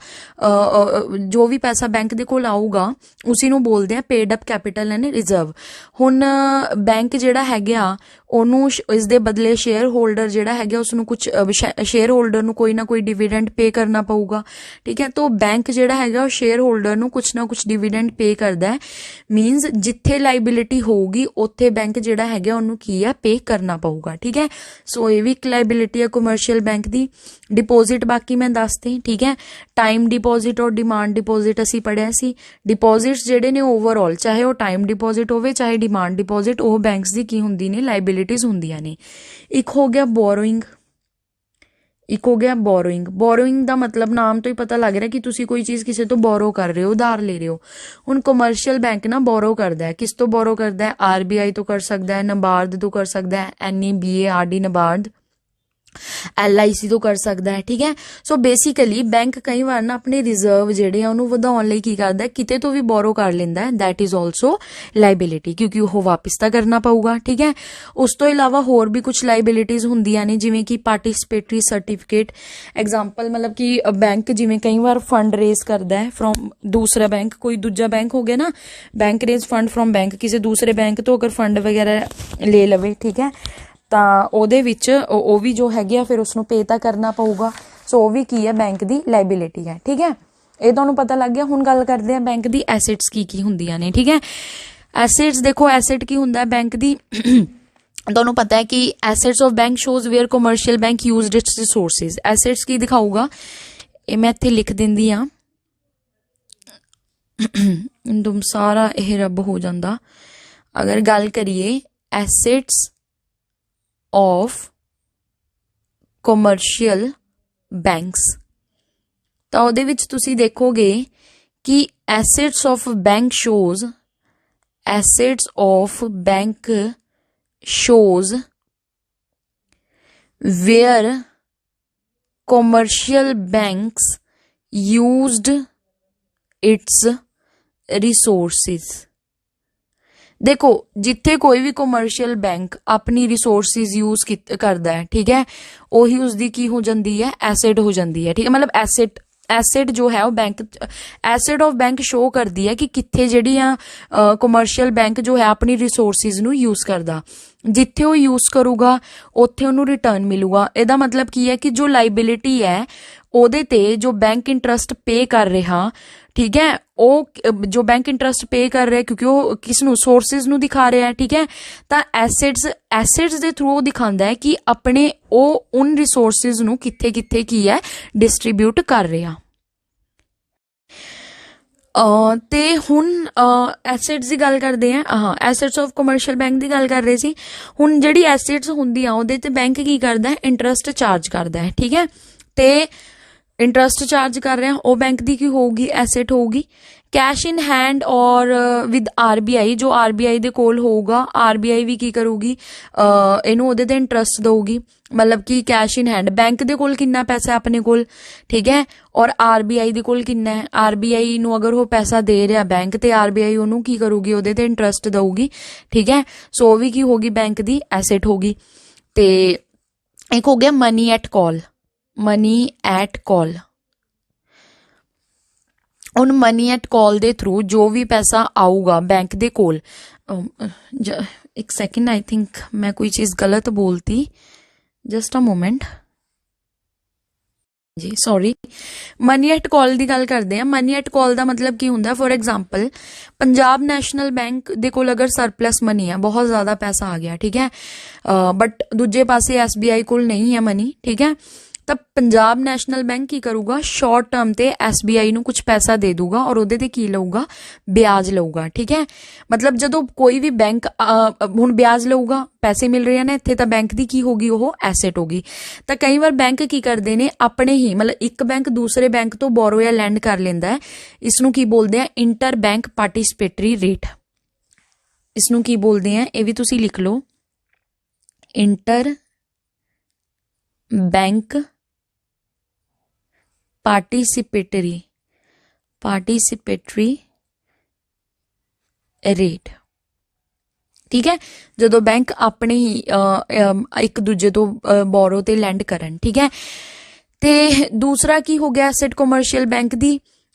ਜੋ ਵੀ ਪੈਸਾ ਬੈਂਕ ਦੇ ਕੋਲ ਆਊਗਾ ਉਸੀ ਨੂੰ ਬੋਲਦੇ ਆ paid up capital and reserve. ਹੁਣ ਬੈਂਕ ਜਿਹੜਾ ਹੈਗਾ ਉਹਨੂੰ ਇਸ ਦੇ ਬਦਲੇ ਸ਼ੇਅਰ ਹੋਲਡਰ ਜਿਹੜਾ ਹੈਗਾ ਉਸਨੂੰ ਕੁਝ ਸ਼ੇਅਰ ਹੋਲਡਰ ਨੂੰ ਕੋਈ ਨਾ ਕੋਈ ਡਿਵੀਡੈਂਡ ਪੇ ਕਰਨਾ ਪਊਗਾ। ਠੀਕ ਹੈ, ਤਾਂ ਬੈਂਕ ਜਿਹੜਾ ਹੈਗਾ ਉਹ ਸ਼ੇਅਰ ਹੋਲਡਰ ਨੂੰ ਕੁਝ ਨਾ ਕੁਝ ਡਿਵੀਡੈਂਡ ਪੇ ਕਰਦਾ ਹੈ। ਮੀਨਸ ਜਿੱਥੇ ਲਾਇਬਿਲਿਟੀ ਹੋਊਗੀ ਉੱਥੇ ਬੈਂਕ ਜਿਹੜਾ ਹੈਗਾ ਉਹਨੂੰ ਕੀ ਆ ਪੇ ਕਰਨਾ ਪਊਗਾ। ਠੀਕ ਹੈ, ਸੋ ਇਹ ਵੀ ਇੱਕ ਲਾਇਬਿਲਿਟੀ ਹੈ ਕਮਰਸ਼ੀਅਲ ਬੈਂਕ ਦੀ। ਡਿਪੋਜ਼ਿਟ ਬਾਕੀ ਮੈਂ ਦੱਸਦੀ। ਠੀਕ ਹੈ, ਟਾਈਮ ਡਿਪੋਜ਼ਿਟ ਔਰ ਡਿਮਾਂਡ ਡਿਪੋਜ਼ਿਟ ਅਸੀਂ ਪੜ੍ਹਿਆ ਸੀ। ਡਿਪੋਜ਼ਿਟਸ ਜਿਹੜੇ ਨੇ ਓਵਰਆਲ, ਚਾਹੇ ਉਹ ਟਾਈਮ ਡਿਪੋਜ਼ਿਟ ਹੋਵੇ ਚਾਹੇ ਡਿਮਾਂਡ ਡਿਪੋਜ਼ਿਟ, ਉਹ ਬੈਂਕਸ ਦੀ ਕੀ ਹੁੰਦੀ ਨੇ, ਲਾਇਬਿਲਿਟੀਜ਼ ਹੁੰਦੀਆਂ ਨੇ। ਇੱਕ ਹੋ ਗਿਆ ਬੋਰੋਇੰਗ, ਬੋਰੋਇੰਗ ਦਾ ਮਤਲਬ ਨਾਮ ਤੋਂ ਹੀ ਪਤਾ ਲੱਗ ਰਿਹਾ ਕਿ ਤੁਸੀਂ ਕੋਈ ਚੀਜ਼ ਕਿਸੇ ਤੋਂ ਬੋਰੋ ਕਰ ਰਹੇ ਹੋ, ਉਧਾਰ ਲੈ ਰਹੇ ਹੋ। ਹੁਣ ਕਮਰਸ਼ੀਅਲ ਬੈਂਕ ਨਾ ਬੋਰੋ ਕਰਦਾ ਹੈ, ਕਿਸ ਤੋਂ ਬੋਰੋ ਕਰਦਾ ਹੈ, RBI ਤੋਂ ਕਰ ਸਕਦਾ ਹੈ, ਨਬਾਰਡ ਤੋਂ ਕਰ ਸਕਦਾ ਹੈ, NABARD ਨਬਾਰਡ, LIC ਤੋਂ ਕਰ ਸਕਦਾ ਹੈ। ਠੀਕ ਹੈ, ਸੋ ਬੇਸਿਕਲੀ ਬੈਂਕ ਕਈ ਵਾਰ ਨਾ ਆਪਣੇ ਰਿਜ਼ਰਵ ਜਿਹੜੇ ਆ ਉਹਨੂੰ ਵਧਾਉਣ ਲਈ ਕੀ ਕਰਦਾ, ਕਿਤੇ ਤੋਂ ਵੀ ਬੋਰੋ ਕਰ ਲੈਂਦਾ ਹੈ, ਦੈਟ ਇਜ਼ ਆਲਸੋ ਲਾਇਬਿਲਿਟੀ, ਕਿਉਂਕਿ ਉਹ ਵਾਪਿਸ ਤਾਂ ਕਰਨਾ ਪਊਗਾ। ਠੀਕ ਹੈ, ਉਸ ਤੋਂ ਇਲਾਵਾ ਹੋਰ ਵੀ ਕੁਝ ਲਾਇਬਿਲਿਟੀਜ਼ ਹੁੰਦੀਆਂ ਨੇ, ਜਿਵੇਂ ਕਿ ਪਾਰਟਿਸਿਪੇਟਰੀ ਸਰਟੀਫਿਕੇਟ। ਐਗਜ਼ਾਮਪਲ ਮਤਲਬ ਕਿ ਬੈਂਕ ਜਿਵੇਂ ਕਈ ਵਾਰ ਫੰਡ ਰੇਜ਼ ਕਰਦਾ ਹੈ ਫਰੋਮ ਦੂਸਰਾ ਬੈਂਕ, ਕੋਈ ਦੂਜਾ ਬੈਂਕ ਹੋ ਗਿਆ ਨਾ, bank raise fund from bank, ਕਿਸੇ ਦੂਸਰੇ ਬੈਂਕ ਤੋਂ ਅਗਰ ਫੰਡ ਵਗੈਰਾ ਲੈ ਲਵੇ, ਠੀਕ ਹੈ, ਤਾਂ ਉਹਦੇ ਵਿੱਚ ਉਹ ਵੀ ਜੋ ਹੈਗੇ ਆ ਫਿਰ ਉਸਨੂੰ ਪੇ ਤਾਂ ਕਰਨਾ ਪਊਗਾ। सो वो भी की है बैंक की लाइबिलिटी है। ठीक है, ये तुहानूं पता लग गया। हुण गल करते हैं बैंक की एसेट्स की हुंदियां ने। ठीक है, एसेट्स देखो, एसेट की हुंदा है बैंक की ਤੁਹਾਨੂੰ पता है कि assets of bank shows where commercial bank used its resources. Assets की दिखाऊगा, ये मैं इत्थे लिख दिंदी हाँ, तुम सारा यह रब हो जाता। अगर गल करिए एसेट्स ऑफ कमर्शियल बैंक्स, तो उहदे विच तुसी देखोगे कि assets of bank shows, assets of bank shows where commercial banks used its resources। देखो, जिथे कोई भी कमर्शियल बैंक अपनी रिसोर्सिस यूज करता है, ठीक है, उही उसकी की हो जाती है, एसेट हो जाती है। ठीक है, मतलब एसेट जो है वो bank, asset of bank show करती है कि कित्थे जिहड़ियां कमर्शियल बैंक जो है अपनी रिसोर्सिस नूं यूज करदा, जिथे वो यूज करूगा उत्थे उन्होंने रिटर्न मिलूगा। ਇਹਦਾ मतलब की है कि जो लाइबिलिटी है ਉਹਦੇ ਤੇ जो बैंक इंटरस्ट पे कर रहा, ठीक है, वो जो बैंक इंटरस्ट पे कर रहा क्योंकि वो किस नूं सोर्सिस नूं दिखा रहा है। ठीक है, तो एसेट्स दे थ्रू दिखाता है कि अपने वो उन रिसोर्सिस नूं कित्थे कित्थे की है डिस्ट्रीब्यूट कर रहा। ते हुण एसेट्स की गल करते हैं। हाँ, एसेट्स ऑफ कमर्शियल बैंक की गल कर रहे सी। हुण जिहड़ी एसेट्स हुंदियां उहदे ते बैंक की करदा है, इंटरस्ट चार्ज करदा है। ठीक है, ते इंटरस्ट चार्ज कर रहे हैं वो बैंक की होगी, एसेट होगी। कैश इन हैंड और विद आरबीआई, जो आरबीआई दे कोल होगा, आरबीआई भी की करूगी, इनू उहदे ते इंटरस्ट देगी। मतलब कि कैश इन हैंड बैंक दे कोल कितना पैसा है अपने कोल, ठीक है, और आरबीआई दे कोल कितना है। आरबीआई नू अगर वो पैसा दे रहा बैंक ते आरबीआई उन्होंने की करूगी, उहदे ते इंटरस्ट देगी। ठीक है, सो भी की होगी बैंक की एसेट होगी। ते एक हो गया money at call, money at call. उन मनी एट कॉल दे थ्रू जो भी पैसा आऊगा बैंक दे कोल, एक सेकंड, आई थिंक मैं कोई चीज़ गलत बोलती, जस्ट अ मोमेंट जी, सॉरी। मनी एट कॉल की गल करते हैं। मनी एट कॉल का मतलब की होंगे, for example Punjab national bank दे कोल अगर सरप्लस मनी है, बहुत ज़्यादा पैसा आ गया, ठीक है, बट दूजे पासे एसबीआई कोल नहीं है मनी, ठीक है, तब पंजाब नैशनल बैंक की करूगा, शॉर्ट टर्म ते एसबीआई नू कुछ पैसा दे दूगा और उहदे ते की लऊगा, ब्याज लऊगा। ठीक है, मतलब जदों कोई भी बैंक हुण ब्याज लऊगा, पैसे मिल रहे हैं ना इत्थे, तां बैंक दी की होगी, वो एसेट होगी। तो कई बार बैंक की करते हैं अपने ही, मतलब एक बैंक दूसरे बैंक तो बोरो या लैंड कर लेंदा है, इसनू की बोलते हैं इंटर बैंक पार्टिसिपेटरी रेट। इसनू की बोलते हैं, ये भी तुसी लिख लो, इंटर बैंक पार्टिसिपेटरी रेट। ठीक है, जो बैंक अपने ही एक दूजे तो बोरो ते लैंड करन। ठीक है, ते दूसरा की हो गया एसेट कमर्शियल बैंक दी,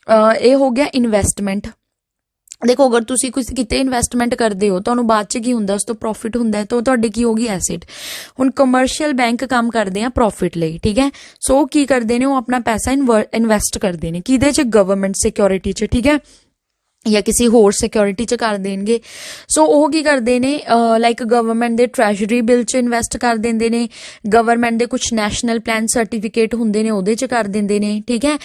ये हो गया इन्वेस्टमेंट। देखो, अगर तुसी कुछ किते इन्वेस्टमेंट करते हो तो बाद च की हुंदा, उस तो प्रॉफिट हुंदा है, तो तुहाडी की होगी एसेट। हुण कमर्शियल बैंक काम करते हैं प्रॉफिट लई, ठीक है, सो की करते हैं वो अपना पैसा इन्वेस्ट करते हैं किहदे च, गवर्नमेंट सिक्योरिटी च, ठीक है, या किसी होर सिक्योरिटी च कर देंगे। सो वो की करते हैं, लाइक गवर्नमेंट दे ट्रैजरी बिल च इन्वेस्ट कर देंगे ने, गवर्नमेंट दे कुछ नैशनल प्लान सर्टिफिकेट होंदे ने उहदे च कर देंगे ने। ठीक है,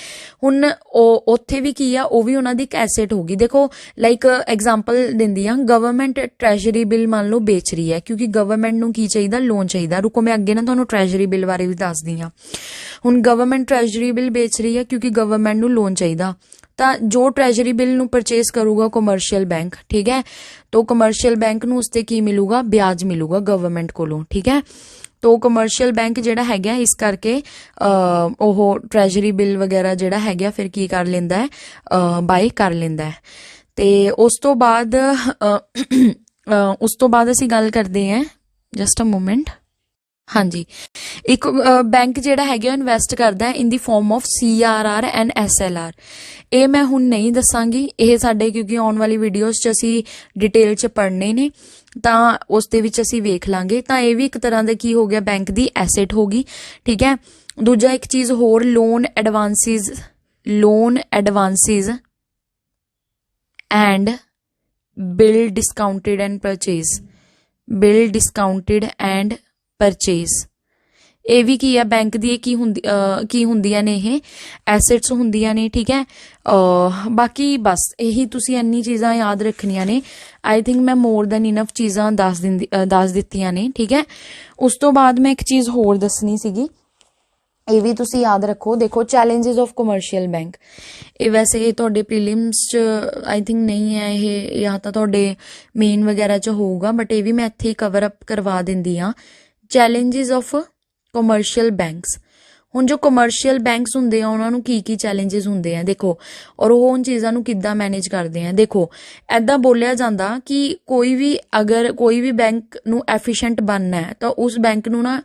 हुण उत्थे भी की आ, वो भी उन्हां दी एक एसेट होगी। देखो, लाइक एग्जाम्पल दिंदी आ, गवर्नमेंट ट्रैजरी बिल मान लो बेच रही है, क्योंकि गवर्नमेंट नूं की चाहिए, लोन चाहिए। रुको, मैं अगे ना तुहानूं ट्रैजरी बिल बारे भी दसदी आ। हुण गवर्नमेंट ट्रैजरी बिल बेच रही है क्योंकि गवर्नमेंट नूं लोन चाहिए, ਤਾਂ जो ट्रैजरी बिल नूं परचेज करूगा कमर्शियल बैंक, ठीक है, तो कमर्शियल बैंक नूं उसते की मिलूगा, ब्याज मिलूगा गवर्नमेंट कोलों। ठीक है, तो कमर्शियल बैंक जिहड़ा हैगा इस करके ओह ट्रैजरी बिल वगैरह जिहड़ा हैगा फिर की कर लेंदा है, बाय कर लेंदा है। ते उस तो बाद असीं गल करते हैं, जस्ट अ मोमेंट। हाँ जी, एक बैंक जिहड़ा हैगा इन्वेस्ट करता है in the form of CRR and SLR। ये मैं हुण नहीं दसांगी, ये साडे क्योंकि आउण वाली वीडियोज़ च असीं डिटेल च पढ़ने ने, तां उस दे विच असीं वेख लांगे। तां ये भी एक तरह दा की हो गया, बैंक दी एसेट होगी। ठीक है, ਦੂਜਾ ਇੱਕ ਚੀਜ਼ ਹੋਰ, loan advances and bill discounted and purchase. ਇਹ ਵੀ ਕੀ ਆ, ਬੈਂਕ ਦੀ ਕੀ ਹੁੰਦੀਆਂ ਨੇ, ਇਹ ਐਸੈਟਸ ਹੁੰਦੀਆਂ ਨੇ, ਠੀਕ ਹੈ। ਬਾਕੀ ਬਸ ਇਹੀ ਤੁਸੀਂ ਇੰਨੀ ਚੀਜ਼ਾਂ ਯਾਦ ਰੱਖਣੀਆਂ ਨੇ। ਆਈ ਥਿੰਕ ਮੈਂ ਮੋਰ ਦੈਨ ਇਨਫ ਚੀਜ਼ਾਂ ਦੱਸ ਦਿੱਤੀਆਂ ਨੇ, ਠੀਕ ਹੈ। ਉਸ ਤੋਂ ਬਾਅਦ ਮੈਂ ਇੱਕ ਚੀਜ਼ ਹੋਰ ਦੱਸਣੀ ਸੀਗੀ, ਇਹ ਵੀ ਤੁਸੀਂ ਯਾਦ ਰੱਖੋ। ਦੇਖੋ, ਚੈਲੰਜਸ ਆਫ ਕਮਰਸ਼ੀਅਲ ਬੈਂਕ, ਇਹ ਵੈਸੇ ਤੁਹਾਡੇ ਪ੍ਰੀਲਿਮਸ 'ਚ ਆਈ ਥਿੰਕ ਨਹੀਂ ਹੈ ਇਹ, ਜਾਂ ਤਾਂ ਤੁਹਾਡੇ ਮੇਨ ਵਗੈਰਾ 'ਚ ਹੋਊਗਾ, ਬਟ ਇਹ ਵੀ ਮੈਂ ਇੱਥੇ ਹੀ ਕਵਰ ਅਪ ਕਰਵਾ ਦਿੰਦੀ ਹਾਂ। Challenges of commercial banks. ਹੁਣ ਜੋ ਕਮਰਸ਼ੀਅਲ ਬੈਂਕਸ ਹੁੰਦੇ ਆ ਉਹਨਾਂ ਨੂੰ ਕੀ ਚੈਲੰਜਸ ਹੁੰਦੇ ਆ, ਦੇਖੋ, ਔਰ ਉਹ ਉਨ ਚੀਜ਼ਾਂ ਨੂੰ ਕਿੱਦਾਂ ਮੈਨੇਜ ਕਰਦੇ ਆ। ਦੇਖੋ, ਐਦਾਂ ਬੋਲਿਆ ਜਾਂਦਾ ਕਿ ਅਗਰ ਕੋਈ ਵੀ ਬੈਂਕ ਨੂੰ ਐਫੀਸ਼ੀਐਂਟ ਬਣਨਾ ਹੈ ਤਾਂ ਉਸ ਬੈਂਕ ਨੂੰ ਨਾ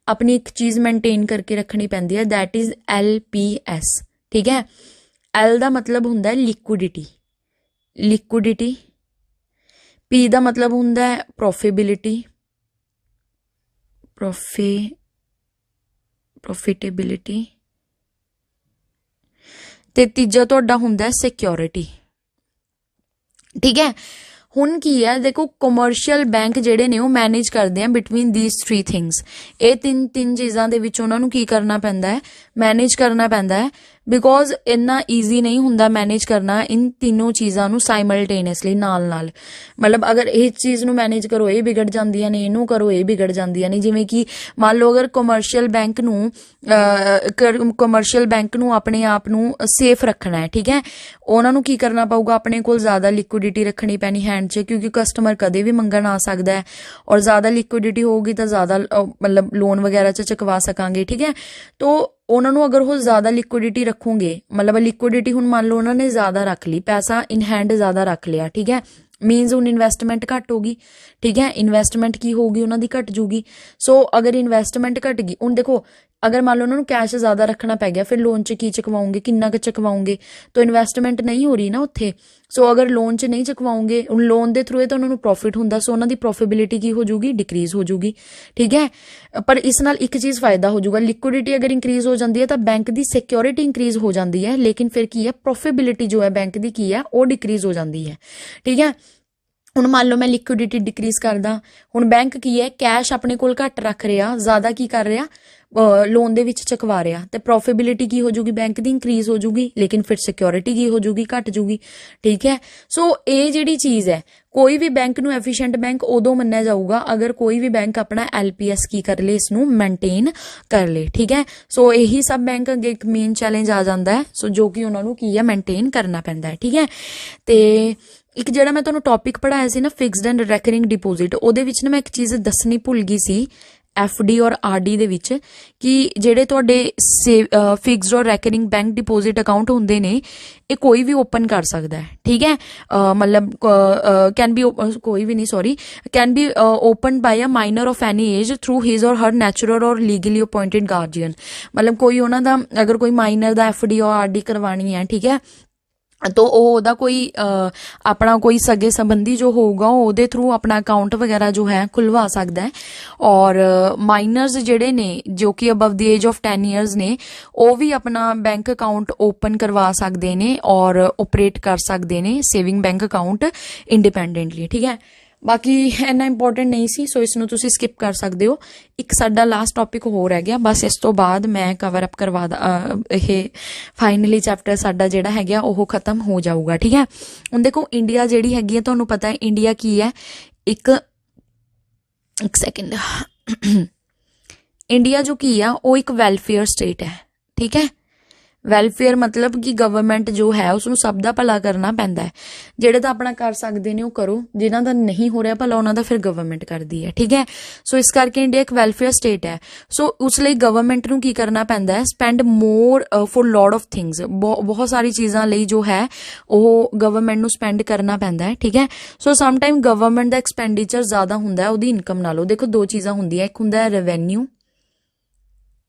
ਆਪਣੀ ਇੱਕ ਚੀਜ਼ ਮੇਨਟੇਨ ਕਰਕੇ ਰੱਖਣੀ ਪੈਂਦੀ ਹੈ, ਦੈਟ ਇਜ਼ LPS, ਠੀਕ ਹੈ। L ਦਾ ਮਤਲਬ ਹੁੰਦਾ ਹੈ ਲਿਕੁਇਡਿਟੀ, P ਦਾ ਮਤਲਬ ਹੁੰਦਾ ਹੈ ਪ੍ਰੋਫਿਟੇਬਿਲਿਟੀ, ਤੇ ਤੀਜਾ ਤੁਹਾਡਾ ਹੁੰਦਾ ਹੈ ਸਿਕਿਉਰਿਟੀ, ਠੀਕ ਹੈ। ਹੁਣ ਕੀ ਹੈ, ਦੇਖੋ, ਕਮਰਸ਼ੀਅਲ ਬੈਂਕ ਜਿਹੜੇ ਨੇ ਉਹ ਮੈਨੇਜ ਕਰਦੇ ਆ ਬਿਟਵੀਨ ਦੀਸ 3 ਥਿੰਗਸ। ਇਹ ਤਿੰਨ ਚੀਜ਼ਾਂ ਦੇ ਵਿੱਚ ਉਹਨਾਂ ਨੂੰ ਕੀ ਕਰਨਾ ਪੈਂਦਾ ਹੈ, ਮੈਨੇਜ ਕਰਨਾ ਪੈਂਦਾ ਹੈ। ਬਿਕੋਜ਼ ਇੰਨਾ ਈਜ਼ੀ ਨਹੀਂ ਹੁੰਦਾ ਮੈਨੇਜ ਕਰਨਾ ਇਨ ਤਿੰਨੋਂ ਚੀਜ਼ਾਂ ਨੂੰ ਸਾਈਮਲਟੇਨੀਅਸਲੀ, ਨਾਲ। ਮਤਲਬ ਅਗਰ ਇਹ ਚੀਜ਼ ਨੂੰ ਮੈਨੇਜ ਕਰੋ ਇਹ ਵਿਗੜ ਜਾਂਦੀਆਂ ਨੇ, ਇਹਨੂੰ ਕਰੋ ਇਹ ਵਿਗੜ ਜਾਂਦੀਆਂ ਨੇ। ਜਿਵੇਂ ਕਿ ਮੰਨ ਲਓ ਅਗਰ ਕਮਰਸ਼ੀਅਲ ਬੈਂਕ ਨੂੰ ਆਪਣੇ ਆਪ ਨੂੰ ਸੇਫ ਰੱਖਣਾ ਹੈ, ਠੀਕ ਹੈ, ਉਹਨਾਂ ਨੂੰ ਕੀ ਕਰਨਾ ਪਊਗਾ, ਆਪਣੇ ਕੋਲ ਜ਼ਿਆਦਾ ਲਿਕੁਇਡਿਟੀ ਰੱਖਣੀ ਪੈਣੀ ਹੈਂਡ 'ਚ, ਕਿਉਂਕਿ ਕਸਟਮਰ ਕਦੇ ਵੀ ਮੰਗਣ ਆ ਸਕਦਾ ਹੈ, ਔਰ ਜ਼ਿਆਦਾ ਲਿਕੁਇਡਿਟੀ ਹੋਊਗੀ ਤਾਂ ਜ਼ਿਆਦਾ ਮਤਲਬ ਲੋਨ ਵਗੈਰਾ 'ਚ ਚੁਕਵਾ ਸਕਾਂਗੇ, ਠੀਕ ਹੈ। ਤੋ ਉਹਨਾਂ ਨੂੰ ਅਗਰ ਉਹ ਜ਼ਿਆਦਾ ਲਿਕੁਇਡਿਟੀ ਰੱਖੋਗੇ, ਮਤਲਬ ਲਿਕੁਇਡਿਟੀ ਹੁਣ ਮੰਨ ਲਓ ਉਹਨਾਂ ਨੇ ਜ਼ਿਆਦਾ ਰੱਖ ਲਈ, ਪੈਸਾ ਇਨ ਹੈਂਡ ਜ਼ਿਆਦਾ ਰੱਖ ਲਿਆ, ਠੀਕ ਹੈ, ਮੀਨਸ ਹੁਣ ਇਨਵੈਸਟਮੈਂਟ ਘੱਟ ਹੋਗੀ, ਠੀਕ ਹੈ। ਇਨਵੈਸਟਮੈਂਟ ਕੀ ਹੋਊਗੀ, ਉਹਨਾਂ ਦੀ ਘੱਟ ਜੂਗੀ। ਸੋ ਅਗਰ ਇਨਵੈਸਟਮੈਂਟ ਘੱਟ ਗਈ, ਹੁਣ ਦੇਖੋ, ਅਗਰ ਮੰਨ ਲਓ ਉਹਨਾਂ ਨੂੰ ਕੈਸ਼ ਜ਼ਿਆਦਾ ਰੱਖਣਾ ਪੈ ਗਿਆ, ਫਿਰ ਲੋਨ 'ਚ ਕੀ ਚੁਕਵਾਉਂਗੇ, ਕਿੰਨਾ ਕੁ ਚੁਕਵਾਉਂਗੇ, ਤਾਂ ਇਨਵੈਸਟਮੈਂਟ ਨਹੀਂ ਹੋ ਰਹੀ ਨਾ ਉੱਥੇ। ਸੋ ਅਗਰ ਲੋਨ 'ਚ ਨਹੀਂ ਚੁਕਵਾਉਂਗੇ, ਹੁਣ ਲੋਨ ਦੇ ਥਰੂ ਤਾਂ ਉਹਨਾਂ ਨੂੰ ਪ੍ਰੋਫਿਟ ਹੁੰਦਾ, ਸੋ ਉਹਨਾਂ ਦੀ ਪ੍ਰੋਫਿਟੇਬਿਲਿਟੀ ਕੀ ਹੋ ਜੂਗੀ, ਡਿਕਰੀਜ਼ ਹੋ ਜੂਗੀ, ਠੀਕ ਹੈ। ਪਰ ਇਸ ਨਾਲ ਇੱਕ ਚੀਜ਼ ਫਾਇਦਾ ਹੋ ਜੂਗਾ, ਲਿਕੁਇਡਿਟੀ ਅਗਰ ਇੰਕਰੀਜ਼ ਹੋ ਜਾਂਦੀ ਹੈ ਤਾਂ ਬੈਂਕ ਦੀ ਸਿਕਿਉਰਿਟੀ ਇੰਕਰੀਜ਼ ਹੋ ਜਾਂਦੀ ਹੈ, ਲੇਕਿਨ ਫਿਰ ਕੀ ਹੈ, ਪ੍ਰੋਫਿਟੇਬਿਲਿਟੀ ਜੋ ਹੈ ਬੈਂਕ ਦੀ ਕੀ ਹੈ, ਉਹ ਡਿਕਰੀਜ਼ ਹੋ ਜਾਂਦੀ ਹੈ, ਠੀਕ ਹੈ। ਹੁਣ ਮੰਨ ਲਓ ਮੈਂ ਲਿਕੁਇਡਿਟੀ ਡਿਕਰੀਜ਼ ਕਰਦਾ, ਹੁਣ ਬੈਂਕ ਕੀ ਹੈ, ਕੈਸ਼ ਆਪਣੇ ਕੋਲ ਘੱਟ ਰੱਖ ਰਿਹਾ, ਜ਼ਿਆਦਾ ਕੀ ਕਰ ਰਿਹਾ, ਲੋਨ ਦੇ ਵਿੱਚ ਚੁਕਵਾ ਰਿਹਾ, ਤੇ ਪ੍ਰੋਫਿਟੇਬਿਲਿਟੀ ਕੀ ਹੋ ਜੂਗੀ, ਬੈਂਕ ਦੀ ਇੰਕਰੀਜ਼ ਹੋ ਜੂਗੀ, ਲੇਕਿਨ ਫਿਰ ਸਿਕਿਉਰਿਟੀ ਕੀ ਹੋ ਜੂਗੀ, ਘੱਟ ਜੂਗੀ, ਠੀਕ ਹੈ। ਸੋ ਇਹ ਜਿਹੜੀ ਚੀਜ਼ ਹੈ, ਕੋਈ ਵੀ ਬੈਂਕ ਨੂੰ ਐਫੀਸ਼ੀਐਂਟ ਬੈਂਕ ਉਦੋਂ ਮੰਨਿਆ ਜਾਊਗਾ ਅਗਰ ਕੋਈ ਵੀ ਬੈਂਕ ਆਪਣਾ LPS ਕੀ ਕਰ ਲੇ, ਇਸ ਨੂੰ ਮੇਨਟੇਨ ਕਰ ਲੇ, ਠੀਕ ਹੈ। ਸੋ ਇਹੀ ਸਭ ਬੈਂਕ ਅੱਗੇ ਇੱਕ ਮੇਨ ਚੈਲੰਜ ਆ ਜਾਂਦਾ ਹੈ, ਸੋ ਜੋ ਕਿ ਉਹਨਾਂ ਨੂੰ ਕੀ ਹੈ, ਮੇਨਟੇਨ ਕਰਨਾ ਪੈਂਦਾ ਹੈ, ਠੀਕ ਹੈ। ਤੇ ਇੱਕ ਜਿਹੜਾ ਮੈਂ ਤੁਹਾਨੂੰ ਟੌਪਿਕ ਪੜ੍ਹਾਇਆ ਸੀ ਨਾ, ਫਿਕਸਡ ਐਂਡ ਰੈਕਰਿੰਗ ਡਿਪੋਜ਼ਿਟ, ਉਹਦੇ ਵਿੱਚ ਨਾ ਮੈਂ ਇੱਕ ਚੀਜ਼ ਦੱਸਣੀ ਭੁੱਲ ਗਈ ਸੀ, FD ਔਰ RD ਦੇ ਵਿੱਚ, ਕਿ ਜਿਹੜੇ ਤੁਹਾਡੇ ਫਿਕਸਡ ਔਰ ਰੈਕਰਿੰਗ ਬੈਂਕ ਡਿਪੋਜ਼ਿਟ ਅਕਾਊਂਟ ਹੁੰਦੇ ਨੇ, ਇਹ ਕੋਈ ਵੀ ਓਪਨ ਕਰ ਸਕਦਾ ਹੈ, ਠੀਕ ਹੈ। ਮਤਲਬ can be open by a minor of any age through his or her natural or legally appointed guardian. ਮਤਲਬ ਕੋਈ ਉਹਨਾਂ ਦਾ ਅਗਰ ਕੋਈ ਮਾਈਨਰ ਦਾ FD ਔਰ RD ਕਰਵਾਉਣੀ ਹੈ, ਠੀਕ ਹੈ, ਤੋ ਉਹ ਉਹਦਾ ਕੋਈ ਆਪਣਾ ਕੋਈ ਸਗੇ ਸੰਬੰਧੀ ਜੋ ਹੋਊਗਾ ਉਹਦੇ ਥਰੂ ਆਪਣਾ ਅਕਾਊਂਟ ਵਗੈਰਾ ਜੋ ਹੈ ਖੁਲਵਾ ਸਕਦਾ ਹੈ। ਔਰ ਮਾਈਨਰਸ ਜਿਹੜੇ ਨੇ ਜੋ ਕਿ above the age of 10 years ਨੇ, ਉਹ ਵੀ ਆਪਣਾ ਬੈਂਕ ਅਕਾਊਂਟ ਓਪਨ ਕਰਵਾ ਸਕਦੇ ਨੇ ਔਰ ਓਪਰੇਟ ਕਰ ਸਕਦੇ ਨੇ ਸੇਵਿੰਗ ਬੈਂਕ ਅਕਾਊਂਟ ਇੰਡੀਪੈਂਡੈਂਟਲੀ, ਠੀਕ ਹੈ। ਬਾਕੀ ਇੰਨਾ ਇੰਪੋਰਟੈਂਟ ਨਹੀਂ ਸੀ, ਸੋ ਇਸ ਨੂੰ ਤੁਸੀਂ ਸਕਿਪ ਕਰ ਸਕਦੇ ਹੋ। ਇੱਕ ਸਾਡਾ ਲਾਸਟ ਟੌਪਿਕ ਹੋਰ ਰਹਿ ਗਿਆ, ਬਸ ਇਸ ਤੋਂ ਬਾਅਦ ਮੈਂ ਕਵਰ ਅਪ ਕਰਵਾ ਇਹ ਫਾਈਨਲੀ ਚੈਪਟਰ ਸਾਡਾ ਜਿਹੜਾ ਹੈਗਾ ਉਹ ਖਤਮ ਹੋ ਜਾਊਗਾ, ਠੀਕ ਹੈ। ਹੁਣ ਦੇਖੋ, ਇੰਡੀਆ ਜਿਹੜੀ ਹੈਗੀ ਹੈ, ਤੁਹਾਨੂੰ ਪਤਾ ਹੈ ਇੰਡੀਆ ਕੀ ਹੈ, ਇੱਕ ਸੈਕਿੰਡ, ਇੰਡੀਆ ਜੋ ਕੀ ਆ ਉਹ ਇੱਕ ਵੈਲਫੇਅਰ ਸਟੇਟ ਹੈ, ਠੀਕ ਹੈ। ਵੈਲਫੇਅਰ ਮਤਲਬ ਕਿ ਗਵਰਨਮੈਂਟ ਜੋ ਹੈ ਉਸਨੂੰ ਸਭ ਦਾ ਭਲਾ ਕਰਨਾ ਪੈਂਦਾ ਹੈ। ਜਿਹੜੇ ਤਾਂ ਆਪਣਾ ਕਰ ਸਕਦੇ ਨੇ ਉਹ ਕਰੋ, ਜਿਨ੍ਹਾਂ ਦਾ ਨਹੀਂ ਹੋ ਰਿਹਾ ਭਲਾ ਉਹਨਾਂ ਦਾ ਫਿਰ ਗਵਰਨਮੈਂਟ ਕਰਦੀ ਹੈ, ਠੀਕ ਹੈ। ਸੋ ਇਸ ਕਰਕੇ ਇੰਡੀਆ ਇੱਕ ਵੈਲਫੇਅਰ ਸਟੇਟ ਹੈ। ਸੋ ਉਸ ਲਈ ਗਵਰਨਮੈਂਟ ਨੂੰ ਕੀ ਕਰਨਾ ਪੈਂਦਾ ਹੈ, spend more for lot of things, ਬਹੁਤ ਸਾਰੀ ਚੀਜ਼ਾਂ ਲਈ ਜੋ ਹੈ ਉਹ ਗਵਰਨਮੈਂਟ ਨੂੰ ਸਪੈਂਡ ਕਰਨਾ ਪੈਂਦਾ ਹੈ, ਠੀਕ ਹੈ। ਸੋ ਸਮ ਟਾਈਮ ਗਵਰਨਮੈਂਟ ਦਾ ਐਕਸਪੈਂਡੀਚਰ ਜ਼ਿਆਦਾ ਹੁੰਦਾ ਹੈ ਉਹਦੀ ਇਨਕਮ ਨਾਲੋਂ। ਦੇਖੋ, ਦੋ ਚੀਜ਼ਾਂ ਹੁੰਦੀਆਂ, ਇੱਕ ਹੁੰਦਾ ਹੈ ਰੈਵੈਨਿਊ,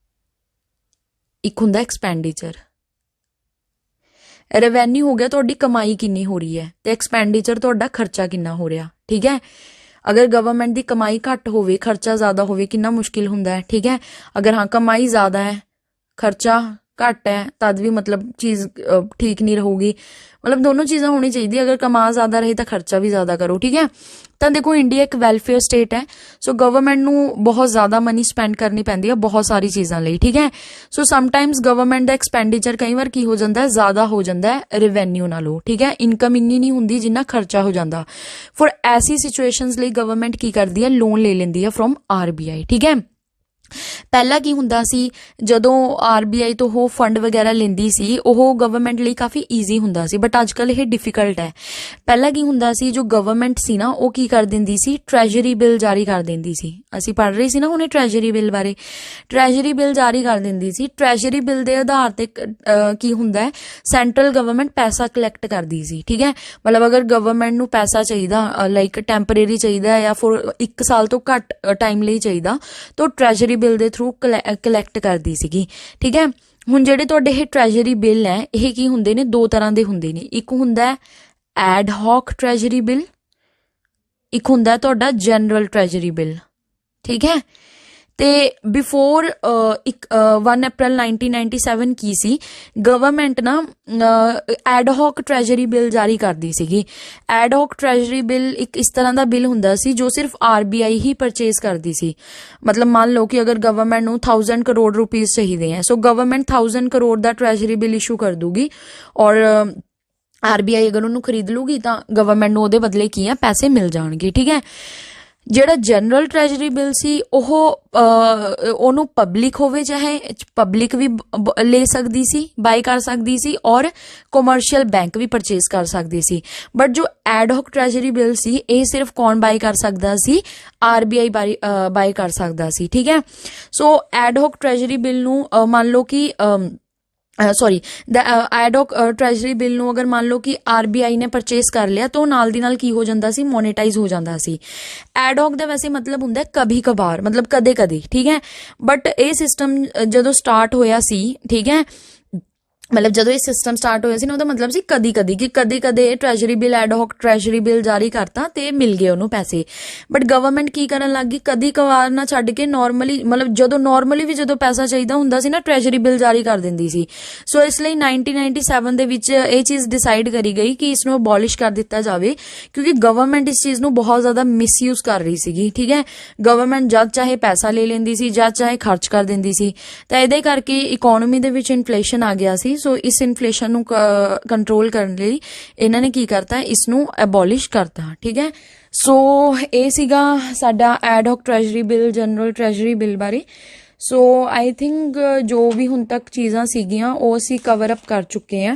ਇੱਕ ਹੁੰਦਾ ਐਕਸਪੈਂਡੀਚਰ। ਰੈਵੈਨਿਊ ਹੋ ਗਿਆ ਤੁਹਾਡੀ ਕਮਾਈ ਕਿੰਨੀ ਹੋ ਰਹੀ ਹੈ, ਤੇ ਐਕਸਪੈਂਡੀਚਰ ਤੁਹਾਡਾ ਖਰਚਾ ਕਿੰਨਾ ਹੋ ਰਿਹਾ, ਠੀਕ ਹੈ। ਅਗਰ ਗਵਰਨਮੈਂਟ ਦੀ ਕਮਾਈ ਘੱਟ ਹੋਵੇ, ਖਰਚਾ ਜ਼ਿਆਦਾ ਹੋਵੇ, ਕਿੰਨਾ ਮੁਸ਼ਕਿਲ ਹੁੰਦਾ ਹੈ, ਠੀਕ ਹੈ। ਅਗਰ ਹਾਂ ਕਮਾਈ ਜ਼ਿਆਦਾ ਹੈ ਖਰਚਾ ਘੱਟ ਹੈ ਤਦ ਵੀ ਮਤਲਬ ਚੀਜ਼ ਠੀਕ ਨਹੀਂ ਰਹੂਗੀ। ਮਤਲਬ ਦੋਨੋਂ ਚੀਜ਼ਾਂ ਹੋਣੀ ਚਾਹੀਦੀ, ਅਗਰ ਕਮਾ ਜ਼ਿਆਦਾ ਰਹੇ ਤਾਂ ਖਰਚਾ ਵੀ ਜ਼ਿਆਦਾ ਕਰੋ, ਠੀਕ ਹੈ। ਤਾਂ ਦੇਖੋ ਇੰਡੀਆ ਇੱਕ ਵੈਲਫੇਅਰ ਸਟੇਟ ਹੈ, ਸੋ ਗਵਰਨਮੈਂਟ ਨੂੰ ਬਹੁਤ ਜ਼ਿਆਦਾ ਮਨੀ ਸਪੈਂਡ ਕਰਨੀ ਪੈਂਦੀ ਹੈ ਬਹੁਤ ਸਾਰੀ ਚੀਜ਼ਾਂ ਲਈ, ਠੀਕ ਹੈ। ਸੋ ਸਮਟਾਈਮਸ ਗਵਰਨਮੈਂਟ ਦਾ ਐਕਸਪੈਂਡੀਚਰ ਕਈ ਵਾਰ ਕੀ ਹੋ ਜਾਂਦਾ ਹੈ, ਜ਼ਿਆਦਾ ਹੋ ਜਾਂਦਾ ਹੈ ਰੈਵੈਨਿਊ ਨਾਲੋਂ, ਠੀਕ ਹੈ। ਇਨਕਮ ਇੰਨੀ ਨਹੀਂ ਹੁੰਦੀ ਜਿੰਨਾ ਖਰਚਾ ਹੋ ਜਾਂਦਾ। ਫॉर ਐਸੀ ਸਿਚੁਏਸ਼ਨਸ ਲਈ ਗਵਰਨਮੈਂਟ ਕੀ ਕਰਦੀ ਹੈ, ਲੋਨ ਲੈ ਲੈਂਦੀ ਹੈ ਫਰੋਮ RBI, ਠੀਕ ਹੈ। ਪਹਿਲਾਂ ਕੀ ਹੁੰਦਾ ਸੀ, ਜਦੋਂ RBI ਤੋਂ ਉਹ ਫੰਡ ਵਗੈਰਾ ਲੈਂਦੀ ਸੀ ਉਹ ਗਵਰਨਮੈਂਟ ਲਈ ਕਾਫੀ ਈਜ਼ੀ ਹੁੰਦਾ ਸੀ, ਬਟ ਅੱਜ ਕੱਲ੍ਹ ਇਹ ਡਿਫਿਕਲਟ ਹੈ। ਪਹਿਲਾਂ ਕੀ ਹੁੰਦਾ ਸੀ, ਜੋ ਗਵਰਨਮੈਂਟ ਸੀ ਨਾ ਉਹ ਕੀ ਕਰ ਦਿੰਦੀ ਸੀ, ਟ੍ਰੈਜਰੀ ਬਿੱਲ ਜਾਰੀ ਕਰ ਦਿੰਦੀ ਸੀ। ਅਸੀਂ ਪੜ੍ਹ ਰਹੇ ਸੀ ਨਾ ਹੁਣੇ ਟ੍ਰੈਜਰੀ ਬਿੱਲ ਬਾਰੇ, ਟ੍ਰੈਜਰੀ ਬਿੱਲ ਜਾਰੀ ਕਰ ਦਿੰਦੀ ਸੀ। ਟ੍ਰੈਜਰੀ ਬਿੱਲ ਦੇ ਆਧਾਰ ਤੇ ਕੀ ਹੁੰਦਾ ਹੈ, ਸੈਂਟਰਲ ਗਵਰਨਮੈਂਟ ਪੈਸਾ ਕਲੈਕਟ ਕਰਦੀ ਸੀ, ਠੀਕ ਹੈ। ਮਤਲਬ ਅਗਰ ਗਵਰਨਮੈਂਟ ਨੂੰ ਪੈਸਾ ਚਾਹੀਦਾ, ਲਾਈਕ ਟੈਂਪਰੇਰੀ ਚਾਹੀਦਾ ਜਾਂ ਫਿਰ 1 ਸਾਲ ਤੋਂ ਘੱਟ ਟਾਈਮ ਲਈ ਚਾਹੀਦਾ, ਤਾਂ ਟ੍ਰੈਜਰੀ ਬਿੱਲ ਦੇ ਥਰੂ ਕਲੈਕਟ ਕਰਦੀ ਸੀਗੀ, ਠੀਕ ਹੈ। ਹੁਣ ਜਿਹੜੇ ਤੁਹਾਡੇ ਇਹ ਟ੍ਰੈਜਰੀ ਬਿੱਲ ਹੈ ਇਹ ਕੀ ਹੁੰਦੇ ਨੇ, 2 ਤਰ੍ਹਾਂ ਦੇ ਹੁੰਦੇ ਨੇ। ਇੱਕ ਹੁੰਦਾ ਹੈ ਐਡ ਹੌਕ ਟ੍ਰੈਜਰੀ ਬਿੱਲ, ਇੱਕ ਹੁੰਦਾ ਤੁਹਾਡਾ ਜਨਰਲ ਟ੍ਰੈਜਰੀ ਬਿੱਲ, ਠੀਕ ਹੈ। ਤੇ ਬਿਫੋਰ 1 ਅਪ੍ਰੈਲ 1997 ਕੀ ਸੀ, ਗਵਰਨਮੈਂਟ ਨਾ ਐਡ ਹੌਕ ਟ੍ਰੈਜਰੀ ਬਿੱਲ ਜਾਰੀ ਕਰਦੀ ਸੀਗੀ। ਐਡ ਹੌਕ ਟ੍ਰੈਜਰੀ ਬਿੱਲ ਇੱਕ ਇਸ ਤਰ੍ਹਾਂ ਦਾ ਬਿੱਲ ਹੁੰਦਾ ਸੀ ਜੋ ਸਿਰਫ RBI ਹੀ ਪਰਚੇਜ਼ ਕਰਦੀ ਸੀ। ਮਤਲਬ ਮੰਨ ਲਓ ਕਿ ਅਗਰ ਗਵਰਨਮੈਂਟ ਨੂੰ 1000 ਕਰੋੜ ਰੁਪੀਜ਼ ਚਾਹੀਦੇ ਹੈ, ਸੋ ਗਵਰਨਮੈਂਟ 1000 ਕਰੋੜ ਦਾ ਟ੍ਰੈਜਰੀ ਬਿੱਲ ਇਸ਼ੂ ਕਰ ਦੂਗੀ, ਔਰ RBI ਅਗਰ ਉਹਨੂੰ ਖਰੀਦ ਲੂਗੀ ਤਾਂ ਗਵਰਨਮੈਂਟ ਨੂੰ ਉਹਦੇ ਬਦਲੇ ਕੀ ਹੈ, ਪੈਸੇ ਮਿਲ ਜਾਣਗੇ, ਠੀਕ ਹੈ। ਜਿਹੜਾ ਜਨਰਲ ਟ੍ਰੈਜਰੀ ਬਿੱਲ ਸੀ ਉਹ ਉਹਨੂੰ ਪਬਲਿਕ ਹੋਵੇ ਚਾਹੇ ਪਬਲਿਕ ਵੀ ਲੈ ਸਕਦੀ ਸੀ, ਬਾਈ ਕਰ ਸਕਦੀ ਸੀ, ਔਰ ਕਮਰਸ਼ੀਅਲ ਬੈਂਕ ਵੀ ਪਰਚੇਜ਼ ਕਰ ਸਕਦੀ ਸੀ। ਬਟ ਜੋ ਐਡ ਹੌਕ ਟ੍ਰੈਜਰੀ ਬਿੱਲ ਸੀ ਇਹ ਸਿਰਫ ਕੌਣ ਬਾਈ ਕਰ ਸਕਦਾ ਸੀ, RBI ਬਾਈ ਕਰ ਸਕਦਾ ਸੀ, ਠੀਕ ਹੈ। ਸੋ ਐਡ ਹੌਕ ਟ੍ਰੈਜਰੀ ਬਿੱਲ ਨੂੰ ਮੰਨ ਲਓ ਕਿ sorry ad hoc treasury bill ਨੂੰ ਅਗਰ ਮੰਨ ਲਓ ਕਿ RBI ਨੇ ਪਰਚੇਸ ਕਰ ਲਿਆ ਤਾਂ ਉਹ ਨਾਲ ਦੀ ਨਾਲ ਕੀ ਹੋ ਜਾਂਦਾ ਸੀ, ਮੋਨੀਟਾਈਜ਼ ਹੋ ਜਾਂਦਾ ਸੀ। ਐਡ ਹੌਕ ਦਾ ਵੈਸੇ ਮਤਲਬ ਹੁੰਦਾ ਕਭੀ ਕਭਾਰ, ਮਤਲਬ ਕਦੇ ਕਦੇ, ਠੀਕ ਹੈ। ਬਟ ਇਹ ਸਿਸਟਮ ਜਦੋਂ ਸਟਾਰਟ ਹੋਇਆ ਸੀ, ਠੀਕ ਹੈ, ਮਤਲਬ ਜਦੋਂ ਇਹ ਸਿਸਟਮ ਸਟਾਰਟ ਹੋਇਆ ਸੀ ਨਾ ਉਹਦਾ ਮਤਲਬ ਸੀ ਕਦੀ ਕਦੀ, ਕਿ ਕਦੇ ਕਦੇ treasury bill ad hoc treasury bill ਜਾਰੀ ਕਰਤਾ ਤੇ ਮਿਲ ਗਏ ਉਹਨੂੰ ਪੈਸੇ। ਬਟ ਗਵਰਨਮੈਂਟ ਕੀ ਕਰਨ ਲੱਗ ਗਈ, ਕਦੀ ਕਵਾਰ ਨਾ ਛੱਡ ਕੇ ਨੋਰਮਲੀ, ਮਤਲਬ ਜਦੋਂ ਨੋਰਮਲੀ ਵੀ ਜਦੋਂ ਪੈਸਾ ਚਾਹੀਦਾ ਹੁੰਦਾ ਸੀ ਨਾ ਟ੍ਰੈਜਰੀ ਬਿੱਲ ਜਾਰੀ ਕਰ ਦਿੰਦੀ ਸੀ। ਸੋ ਇਸ ਲਈ 1997 ਦੇ ਵਿੱਚ ਇਹ ਚੀਜ਼ ਡਿਸਾਈਡ ਕਰੀ ਗਈ ਕਿ ਇਸ ਨੂੰ ਅਬੋਲਿਸ਼ ਕਰ ਦਿੱਤਾ ਜਾਵੇ, ਕਿਉਂਕਿ ਗਵਰਨਮੈਂਟ ਇਸ ਚੀਜ਼ ਨੂੰ ਬਹੁਤ ਜ਼ਿਆਦਾ ਮਿਸਯੂਜ਼ ਕਰ ਰਹੀ ਸੀਗੀ, ਠੀਕ ਹੈ। ਗਵਰਨਮੈਂਟ ਜਦ ਚਾਹੇ ਪੈਸਾ ਲੈ ਲੈਂਦੀ ਸੀ, ਜਦ ਚਾਹੇ ਖਰਚ ਕਰ ਦਿੰਦੀ ਸੀ, ਤਾਂ ਇਹਦੇ ਕਰਕੇ ਇਕੋਨਮੀ ਦੇ ਵਿੱਚ ਇਨਫਲੇਸ਼ਨ ਆ ਗਿਆ ਸੀ। ਸੋ ਇਸ ਇਨਫਲੇਸ਼ਨ ਨੂੰ ਕੰਟਰੋਲ ਕਰਨ ਲਈ ਇਹਨਾਂ ਨੇ ਕੀ ਕਰਤਾ, ਇਸ ਨੂੰ ਐਬੋਲਿਸ਼ ਕਰਤਾ, ਠੀਕ ਹੈ। ਸੋ ਇਹ ਸੀਗਾ ਸਾਡਾ ad hoc treasury bill, general treasury bill ਬਾਰੇ। ਸੋ ਆਈ ਥਿੰਕ ਜੋ ਵੀ ਹੁਣ ਤੱਕ ਚੀਜ਼ਾਂ ਸੀਗੀਆਂ ਉਹ ਅਸੀਂ ਕਵਰ ਅਪ ਕਰ ਚੁੱਕੇ ਹਾਂ।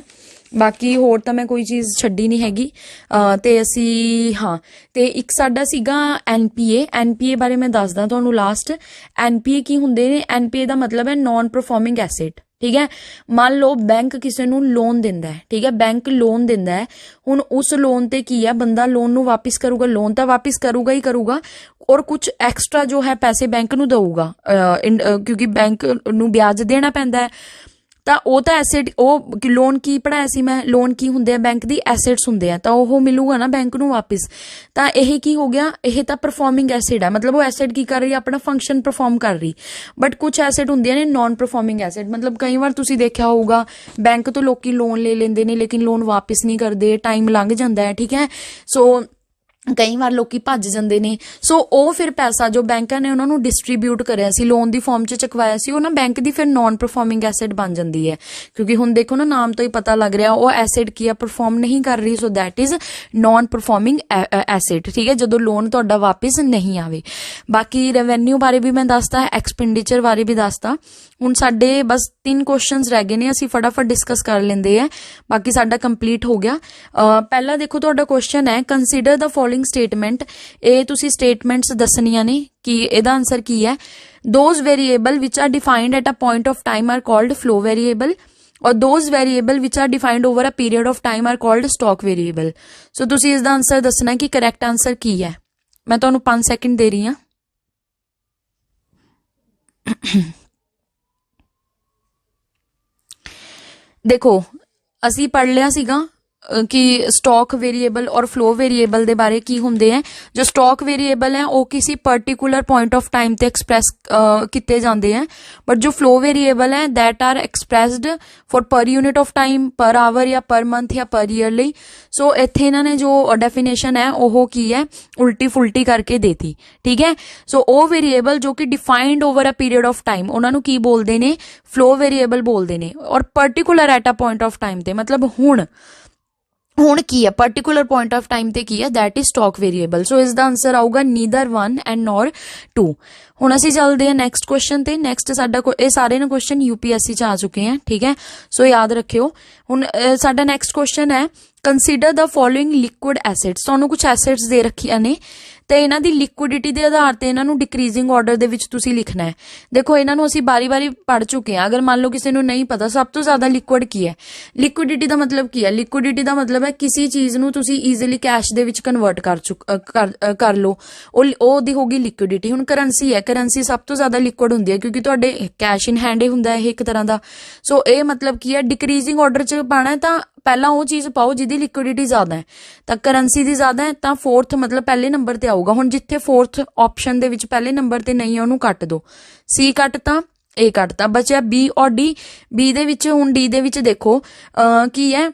ਬਾਕੀ ਹੋਰ ਤਾਂ ਮੈਂ ਕੋਈ ਚੀਜ਼ ਛੱਡੀ ਨਹੀਂ ਹੈਗੀ। ਤੇ ਅਸੀਂ ਹਾਂ, ਤੇ ਇੱਕ ਸਾਡਾ ਸੀਗਾ NPA ਬਾਰੇ ਮੈਂ ਦੱਸਦਾ ਤੁਹਾਨੂੰ ਲਾਸਟ। NPA ਕੀ ਹੁੰਦੇ ਨੇ, NPA ਦਾ ਮਤਲਬ ਹੈ ਨੋਨ ਪਰਫਾਰਮਿੰਗ ਐਸੇਟ, ਠੀਕ ਹੈ। ਮੰਨ ਲਓ ਬੈਂਕ ਕਿਸੇ ਨੂੰ ਲੋਨ ਦਿੰਦਾ ਹੈ, ਠੀਕ ਹੈ, ਬੈਂਕ ਲੋਨ ਦਿੰਦਾ ਹੈ। ਹੁਣ ਉਸ ਲੋਨ ਤੇ ਕੀ ਹੈ, ਬੰਦਾ ਲੋਨ ਨੂੰ ਵਾਪਿਸ ਕਰੂਗਾ, ਲੋਨ ਤਾਂ ਵਾਪਿਸ ਕਰੂਗਾ ਹੀ ਕਰੂਗਾ, ਔਰ ਕੁਝ ਐਕਸਟਰਾ ਜੋ ਹੈ ਪੈਸੇ ਬੈਂਕ ਨੂੰ ਦਊਗਾ, ਕਿਉਂਕਿ ਬੈਂਕ ਨੂੰ ਵਿਆਜ ਦੇਣਾ ਪੈਂਦਾ ਹੈ। ਤਾਂ ਉਹ ਤਾਂ ਐਸੇਟ, ਉਹ ਲੋਨ ਕੀ ਪੜ੍ਹਾਇਆ ਸੀ ਮੈਂ, ਲੋਨ ਕੀ ਹੁੰਦੇ ਆ, ਬੈਂਕ ਦੀ ਐਸੇਟਸ ਹੁੰਦੇ ਆ, ਤਾਂ ਉਹ ਮਿਲੂਗਾ ਨਾ ਬੈਂਕ ਨੂੰ ਵਾਪਿਸ। ਤਾਂ ਇਹ ਕੀ ਹੋ ਗਿਆ, ਇਹ ਤਾਂ ਪਰਫਾਰਮਿੰਗ ਐਸੇਟ ਹੈ, ਮਤਲਬ ਉਹ ਐਸੇਟ ਕੀ ਕਰ ਰਹੀ ਹੈ, ਆਪਣਾ ਫੰਕਸ਼ਨ ਪਰਫਾਰਮ ਕਰ ਰਹੀ। ਬਟ ਕੁਝ ਐਸੇਟ ਹੁੰਦੀਆਂ ਨੇ ਨੋਨ ਪਰਫਾਰਮਿੰਗ ਐਸੇਟ, ਮਤਲਬ ਕਈ ਵਾਰ ਤੁਸੀਂ ਦੇਖਿਆ ਹੋਊਗਾ ਬੈਂਕ ਤੋਂ ਲੋਕੀ ਲੋਨ ਲੈ ਲੈਂਦੇ ਨੇ ਲੇਕਿਨ ਲੋਨ ਵਾਪਿਸ ਨਹੀਂ ਕਰਦੇ, ਟਾਈਮ ਲੰਘ ਜਾਂਦਾ ਹੈ, ਠੀਕ ਹੈ। ਸੋ ਕਈ ਵਾਰ ਲੋਕੀ ਭੱਜ ਜਾਂਦੇ ਨੇ। ਸੋ ਉਹ ਫਿਰ ਪੈਸਾ ਜੋ ਬੈਂਕਾਂ ਨੇ ਉਹਨਾਂ ਨੂੰ ਡਿਸਟਰੀਬਿਊਟ ਕਰਿਆ ਸੀ, ਲੋਨ ਦੀ ਫਾਰਮ 'ਚ ਚੁਕਵਾਇਆ ਸੀ, ਉਹ ਨਾ ਬੈਂਕ ਦੀ ਫਿਰ ਨੋਨ ਪਰਫਾਰਮਿੰਗ ਐਸੇਟ ਬਣ ਜਾਂਦੀ ਹੈ। ਕਿਉਂਕਿ ਹੁਣ ਦੇਖੋ ਨਾ ਨਾਮ ਤੋਂ ਹੀ ਪਤਾ ਲੱਗ ਰਿਹਾ ਉਹ ਐਸੇਟ ਕੀ ਆ, ਪਰਫਾਰਮ ਨਹੀਂ ਕਰ ਰਹੀ। So that is non performing asset, ਠੀਕ ਹੈ, ਜਦੋਂ ਲੋਨ ਤੁਹਾਡਾ ਵਾਪਿਸ ਨਹੀਂ ਆਵੇ। ਬਾਕੀ ਰੈਵਨਿਊ ਬਾਰੇ ਵੀ ਮੈਂ ਦੱਸਤਾ, ਐਕਸਪੈਂਡੀਚਰ ਬਾਰੇ ਵੀ ਦੱਸਤਾ। ਹੁਣ ਸਾਡੇ ਬਸ 3 ਕੁਐਸਚਨਸ ਰਹਿ ਗਏ ਨੇ, ਅਸੀਂ ਫਟਾਫਟ ਡਿਸਕਸ ਕਰ ਲੈਂਦੇ ਆ, ਬਾਕੀ ਸਾਡਾ ਕੰਪਲੀਟ ਹੋ ਗਿਆ। ਪਹਿਲਾ ਦੇਖੋ ਤੁਹਾਡਾ ਕੁਐਸਚਨ ਹੈ, ਕੰਸੀਡਰ ਦਾ ਫੋਲੋਇੰਗ ਸਟੇਟਮੈਂਟ। ਇਹ ਤੁਸੀਂ ਸਟੇਟਮੈਂਟਸ ਦੱਸਣੀਆਂ ਨੇ ਕਿ ਇਹਦਾ ਆਨਸਰ ਕੀ ਹੈ। Those variable which are defined at a point of time are called flow variable, ਔਰ those variable which are defined over a period of time are called stock variable. So ਤੁਸੀਂ ਇਸ ਦਾ answer ਦੱਸਣਾ ਕਿ correct answer ਕੀ ਹੈ। ਮੈਂ ਤੁਹਾਨੂੰ 5 second ਦੇ ਰਹੀ ਹਾਂ। ਦੇਖੋ ਅਸੀਂ ਪੜ੍ਹ ਲਿਆ ਸੀਗਾ कि स्टॉक वेरिएबल और फ्लो वेरिएबल ਦੇ ਬਾਰੇ ਕੀ ਹੁੰਦੇ ਹੈ। ਜੋ ਸਟॉक वेरिएबल है ਉਹ किसी पर्टिकुलर पॉइंट ऑफ टाइम ਤੇ ਐਕਸਪ੍ਰੈਸ ਕੀਤੇ ਜਾਂਦੇ ਹੈ, बट जो फ्लो वेरिएबल है that are expressed for per unit of time, per hour या पर मंथ या पर ईयर ਲਈ। सो ਇੱਥੇ ਇਹਨਾਂ ਨੇ ਜੋ ਡੈਫੀਨੇਸ਼ਨ ਹੈ ਉਹ ਕੀ ਹੈ ਉਲਟੀ ਫੁਲਟੀ ਕਰਕੇ ਦੇਤੀ, ਠੀਕ ਹੈ। ਸੋ ਉਹ ਵੇਰੀਏਬਲ ਜੋ ਕਿ defined over a period of time ਉਹਨਾਂ ਨੂੰ ਕੀ ਬੋਲਦੇ ਨੇ, ਫਲੋ ਵੇਰੀਏਬਲ ਬੋਲਦੇ ਨੇ। ਔਰ particular at a point of time ਤੇ ਮਤਲਬ ਹੁਣ ਕੀ ਹੈ ਪਰਟੀਕੁਲਰ ਪੁਆਇੰਟ ਆਫ ਟਾਈਮ ਤੇ ਕੀ ਹੈ, ਦੈਟ ਇਜ਼ ਸਟॉक ਵੇਰੀਏਬਲ। ਸੋ ਇਸ ਦਾ ਆਨਸਰ ਆਊਗਾ ਨੀਦਰ 1 ਐਂਡ ਨੋਰ 2। ਹੁਣ ਅਸੀਂ ਚੱਲਦੇ ਹਾਂ ਨੈਕਸਟ ਕੁਐਸਚਨ ਤੇ। ਨੈਕਸਟ ਸਾਡਾ ਇਹ ਸਾਰੇ ਨਾ ਕੁਐਸਚਨ यूपीएससी ਚ ਆ ਚੁੱਕੇ ਆ, ਠੀਕ ਹੈ। ਸੋ ਯਾਦ ਰੱਖਿਓ। ਹੁਣ ਸਾਡਾ ਨੈਕਸਟ ਕੁਐਸਚਨ ਹੈ consider the following liquid acids. ਤੁਹਾਨੂੰ ਕੁਝ ਐਸਿਡਸ ਦੇ ਰੱਖੀਆਂ ਨੇ ਤੇ ਇਹਨਾਂ ਦੀ ਲਿਕੁਇਡਿਟੀ ਦੇ ਆਧਾਰ ਤੇ ਇਹਨਾਂ ਨੂੰ ਡਿਕਰੀਜ਼ਿੰਗ ਆਰਡਰ ਦੇ ਵਿੱਚ ਤੁਸੀਂ ਲਿਖਣਾ ਹੈ। ਦੇਖੋ ਇਹਨਾਂ ਨੂੰ ਅਸੀਂ ਬਾਰੀ-ਬਾਰੀ ਪੜ੍ਹ ਚੁੱਕੇ ਹਾਂ। ਅਗਰ ਮੰਨ ਲਓ ਕਿਸੇ ਨੂੰ ਨਹੀਂ ਪਤਾ ਸਭ ਤੋਂ ਜ਼ਿਆਦਾ ਲਿਕੁਇਡ ਕੀ ਹੈ, ਲਿਕੁਇਡਿਟੀ ਦਾ ਮਤਲਬ ਕੀ ਹੈ, ਲਿਕੁਇਡਿਟੀ ਦਾ ਮਤਲਬ ਹੈ ਕਿਸੇ ਚੀਜ਼ ਨੂੰ ਤੁਸੀਂ ਈਜ਼ੀਲੀ ਕੈਸ਼ ਦੇ ਵਿੱਚ ਕਨਵਰਟ ਕਰ ਲਓ, ਉਹਦੀ ਹੋਗੀ ਲਿਕੁਇਡਿਟੀ। ਹੁਣ ਕਰੰਸੀ ਹੈ, ਕਰੰਸੀ ਸਭ ਤੋਂ ਜ਼ਿਆਦਾ ਲਿਕੁਇਡ ਹੁੰਦੀ ਹੈ ਕਿਉਂਕਿ ਤੁਹਾਡੇ ਕੈਸ਼ ਇਨ ਹੈਂਡ ਹੀ ਹੁੰਦਾ ਇਹ ਇੱਕ ਤਰ੍ਹਾਂ ਦਾ। ਸੋ ਇਹ ਮਤਲਬ ਕੀ ਹੈ, ਡਿਕਰੀਜ਼ਿੰਗ ਆਰਡਰ 'ਚ ਪਾਉਣਾ ਤਾਂ ਪਹਿਲਾਂ ਉਹ ਚੀਜ਼ ਪਾਓ ਜਿਹਦੀ ਲਿਕੁਇਡਿਟੀ ਜ਼ਿਆਦਾ ਹੈ। ਤਾਂ ਕਰੰਸੀ ਦੀ ਜ਼ਿਆਦਾ ਹੈ ਤਾਂ ਫੋਰਥ ਮਤਲਬ ਪਹਿਲੇ ਨੰਬਰ ਤੇ ਆਊਗਾ। ਹੁਣ ਜਿੱਥੇ ਫੋਰਥ ਆਪਸ਼ਨ ਦੇ ਵਿੱਚ ਪਹਿਲੇ ਨੰਬਰ ਤੇ ਨਹੀਂ ਹੈ ਉਹਨੂੰ ਕੱਟ ਦਿਓ। ਸੀ ਕੱਟਤਾ, ਏ ਕੱਟਤਾ, ਬਚਿਆ ਬੀ ਔਰ ਡੀ। ਬੀ ਦੇ ਵਿੱਚ ਹੁਣ ਡੀ ਦੇ ਵਿੱਚ ਦੇਖੋ ਕੀ ਹੈ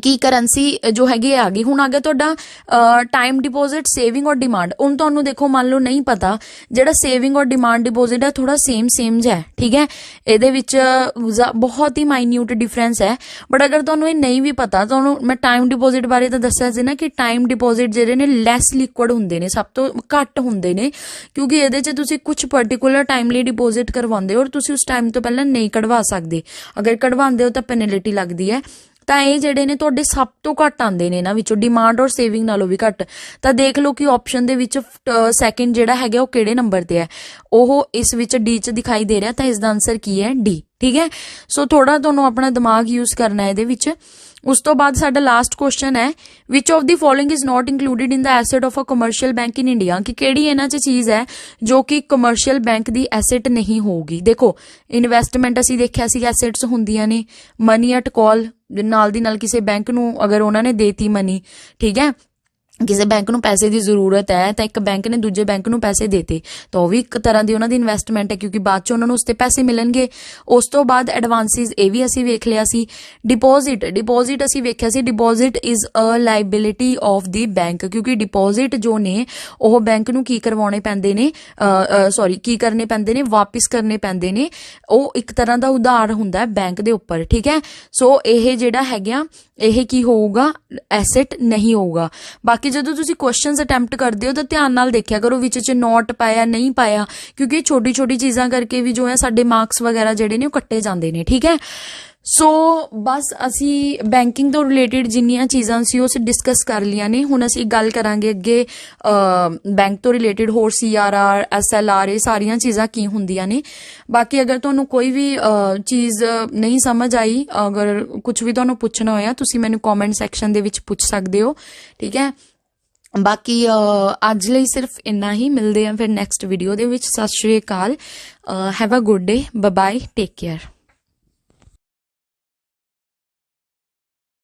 ਕਿ ਕਰੰਸੀ ਜੋ ਹੈਗੀ ਆ ਗਈ। ਹੁਣ ਆ ਗਿਆ ਤੁਹਾਡਾ ਟਾਈਮ ਡਿਪੋਜ਼ਿਟ, ਸੇਵਿੰਗ ਔਰ ਡਿਮਾਂਡ। ਹੁਣ ਤੁਹਾਨੂੰ ਦੇਖੋ ਮੰਨ ਲਓ ਨਹੀਂ ਪਤਾ, ਜਿਹੜਾ ਸੇਵਿੰਗ ਔਰ ਡਿਮਾਂਡ ਡਿਪੋਜ਼ਿਟ ਹੈ ਥੋੜਾ ਸੇਮ ਜਿਹਾ ਹੈ, ਠੀਕ ਹੈ। ਇਹਦੇ ਵਿੱਚ ਬਹੁਤ ਹੀ ਮਾਈਨਿਊਟ ਡਿਫਰੈਂਸ ਹੈ। ਬਟ ਅਗਰ ਤੁਹਾਨੂੰ ਇਹ ਨਹੀਂ ਵੀ ਪਤਾ, ਤੁਹਾਨੂੰ ਮੈਂ ਟਾਈਮ ਡਿਪੋਜ਼ਿਟ ਬਾਰੇ ਤਾਂ ਦੱਸਿਆ ਸੀ ਨਾ ਕਿ ਟਾਈਮ ਡਿਪੋਜ਼ਿਟ ਜਿਹੜੇ ਨੇ ਲੈਸ ਲਿਕੁਇਡ ਹੁੰਦੇ ਨੇ, ਸਭ ਤੋਂ ਘੱਟ ਹੁੰਦੇ ਨੇ ਕਿਉਂਕਿ ਇਹਦੇ 'ਚ ਤੁਸੀਂ ਕੁਝ ਪਰਟੀਕੁਲਰ ਟਾਈਮ ਲਈ ਡਿਪੋਜ਼ਿਟ ਕਰਵਾਉਂਦੇ ਹੋ ਔਰ ਤੁਸੀਂ ਉਸ ਟਾਈਮ ਤੋਂ ਪਹਿਲਾਂ ਨਹੀਂ ਕਢਵਾ ਸਕਦੇ। ਅਗਰ ਕਢਵਾਉਂਦੇ ਹੋ ਤਾਂ ਪੈਨਲਟੀ ਲੱਗਦੀ ਹੈ। ਤਾਂ ਇਹ ਜਿਹੜੇ ਨੇ ਤੁਹਾਡੇ ਸਭ ਤੋਂ ਘੱਟ ਆਉਂਦੇ ਨੇ ਇਹਨਾਂ ਵਿੱਚੋਂ, ਡਿਮਾਂਡ ਔਰ ਸੇਵਿੰਗ ਨਾਲੋਂ ਵੀ ਘੱਟ। ਤਾਂ ਦੇਖ ਲਓ ਕਿ ਆਪਸ਼ਨ ਦੇ ਵਿੱਚ ਸੈਕਿੰਡ ਜਿਹੜਾ ਹੈਗਾ ਉਹ ਕਿਹੜੇ ਨੰਬਰ ਤੇ ਹੈ, ਉਹ ਇਸ ਵਿੱਚ ਡੀ 'ਚ ਦਿਖਾਈ ਦੇ ਰਿਹਾ। ਤਾਂ ਇਸ ਦਾ ਆਨਸਰ ਕੀ ਹੈ, ਡੀ, ਠੀਕ ਹੈ। ਸੋ ਥੋੜਾ ਤੁਹਾਨੂੰ ਆਪਣਾ ਦਿਮਾਗ ਯੂਜ਼ ਕਰਨਾ ਇਹਦੇ ਵਿੱਚ। ਉਸ ਤੋਂ ਬਾਅਦ ਸਾਡਾ ਲਾਸਟ ਕੁਐਸਚਨ ਹੈ which of the following is not included in the asset of a commercial bank in India. ਕਿ ਕਿਹੜੀ ਇਹਨਾਂ 'ਚ ਚੀਜ਼ ਹੈ ਜੋ ਕਿ ਕਮਰਸ਼ੀਅਲ ਬੈਂਕ ਦੀ ਐਸੈਟ ਨਹੀਂ ਹੋਊਗੀ। ਦੇਖੋ ਇਨਵੈਸਟਮੈਂਟ ਅਸੀਂ ਦੇਖਿਆ ਸੀ ਐਸੈਟਸ ਹੁੰਦੀਆਂ ਨੇ, ਮਨੀ ਐਟ ਕਾਲ ਨਾਲ ਦੀ ਨਾਲ ਕਿਸੇ ਬੈਂਕ ਨੂੰ ਅਗਰ ਉਹਨਾਂ ਨੇ ਦੇਤੀ ਮਨੀ, ਠੀਕ ਹੈ, ਕਿਸੇ ਬੈਂਕ ਨੂੰ ਪੈਸੇ ਦੀ ਜ਼ਰੂਰਤ ਹੈ ਤਾਂ ਇੱਕ ਬੈਂਕ ਨੇ ਦੂਜੇ ਬੈਂਕ ਨੂੰ ਪੈਸੇ ਦੇਤੇ ਤਾਂ ਉਹ ਵੀ ਇੱਕ ਤਰ੍ਹਾਂ ਦੀ ਉਹਨਾਂ ਦੀ ਇਨਵੈਸਟਮੈਂਟ ਹੈ ਕਿਉਂਕਿ ਬਾਅਦ 'ਚ ਉਹਨਾਂ ਨੂੰ ਉਸ 'ਤੇ ਪੈਸੇ ਮਿਲਣਗੇ। ਉਸ ਤੋਂ ਬਾਅਦ ਐਡਵਾਂਸਿਸ, ਇਹ ਵੀ ਅਸੀਂ ਵੇਖ ਲਿਆ ਸੀ। ਡਿਪੋਜ਼ਿਟ ਅਸੀਂ ਵੇਖਿਆ ਸੀ, deposit is a liability of the bank ਕਿਉਂਕਿ ਡਿਪੋਜ਼ਿਟ ਜੋ ਨੇ ਉਹ ਬੈਂਕ ਨੂੰ ਕੀ ਕਰਵਾਉਣੇ ਪੈਂਦੇ ਨੇ, ਕੀ ਕਰਨੇ ਪੈਂਦੇ ਨੇ, ਵਾਪਿਸ ਕਰਨੇ ਪੈਂਦੇ ਨੇ। ਉਹ ਇੱਕ ਤਰ੍ਹਾਂ ਦਾ ਉਧਾਰ ਹੁੰਦਾ ਹੈ ਬੈਂਕ ਦੇ ਉੱਪਰ, ਠੀਕ ਹੈ। ਸੋ ਇਹ ਜਿਹੜਾ ਹੈਗਾ ਇਹ ਕੀ ਹੋਊਗਾ, ਐਸੈਟ ਨਹੀਂ ਹੋਊਗਾ। ਬਾਕੀ ਜਦੋਂ ਤੁਸੀਂ ਕੁਐਸਚਨਸ ਅਟੈਂਪਟ ਕਰਦੇ ਹੋ ਤਾਂ ਧਿਆਨ ਨਾਲ ਦੇਖਿਆ ਕਰੋ ਵਿੱਚ 'ਚ ਨੋਟ ਪਾਇਆ ਨਹੀਂ ਪਾਇਆ ਕਿਉਂਕਿ ਛੋਟੀ ਛੋਟੀ ਚੀਜ਼ਾਂ ਕਰਕੇ ਵੀ ਜੋ ਹੈ ਸਾਡੇ ਮਾਰਕਸ ਵਗੈਰਾ ਜਿਹੜੇ ਨੇ ਉਹ ਕੱਟੇ ਜਾਂਦੇ ਨੇ, ਠੀਕ ਹੈ। ਸੋ ਬਸ ਅਸੀਂ ਬੈਂਕਿੰਗ ਤੋਂ ਰਿਲੇਟਿਡ ਜਿੰਨੀਆਂ ਚੀਜ਼ਾਂ ਸੀ ਉਹ ਡਿਸਕਸ ਕਰ ਲਈਆਂ ਨੇ। ਹੁਣ ਅਸੀਂ ਗੱਲ ਕਰਾਂਗੇ ਅੱਗੇ ਬੈਂਕ ਤੋਂ ਰਿਲੇਟਿਡ ਹੋਰ CRR, SLR, ਇਹ ਸਾਰੀਆਂ ਚੀਜ਼ਾਂ ਕੀ ਹੁੰਦੀਆਂ ਨੇ। ਬਾਕੀ ਅਗਰ ਤੁਹਾਨੂੰ ਕੋਈ ਵੀ ਚੀਜ਼ ਨਹੀਂ ਸਮਝ ਆਈ, ਅਗਰ ਕੁਝ ਵੀ ਤੁਹਾਨੂੰ ਪੁੱਛਣਾ ਹੋਇਆ ਤੁਸੀਂ ਮੈਨੂੰ ਕਮੈਂਟ ਸੈਕਸ਼ਨ ਦੇ ਵਿੱਚ ਪੁੱਛ ਸਕਦੇ ਹੋ, ਠੀਕ ਹੈ। ਬਾਕੀ ਅੱਜ ਲਈ ਸਿਰਫ ਇੰਨਾ ਹੀ। ਮਿਲਦੇ ਹਾਂ ਫਿਰ ਨੈਕਸਟ ਵੀਡੀਓ ਦੇ ਵਿੱਚ। ਸਤਿ ਸ਼੍ਰੀ ਅਕਾਲ, have a good day, bye bye, take care.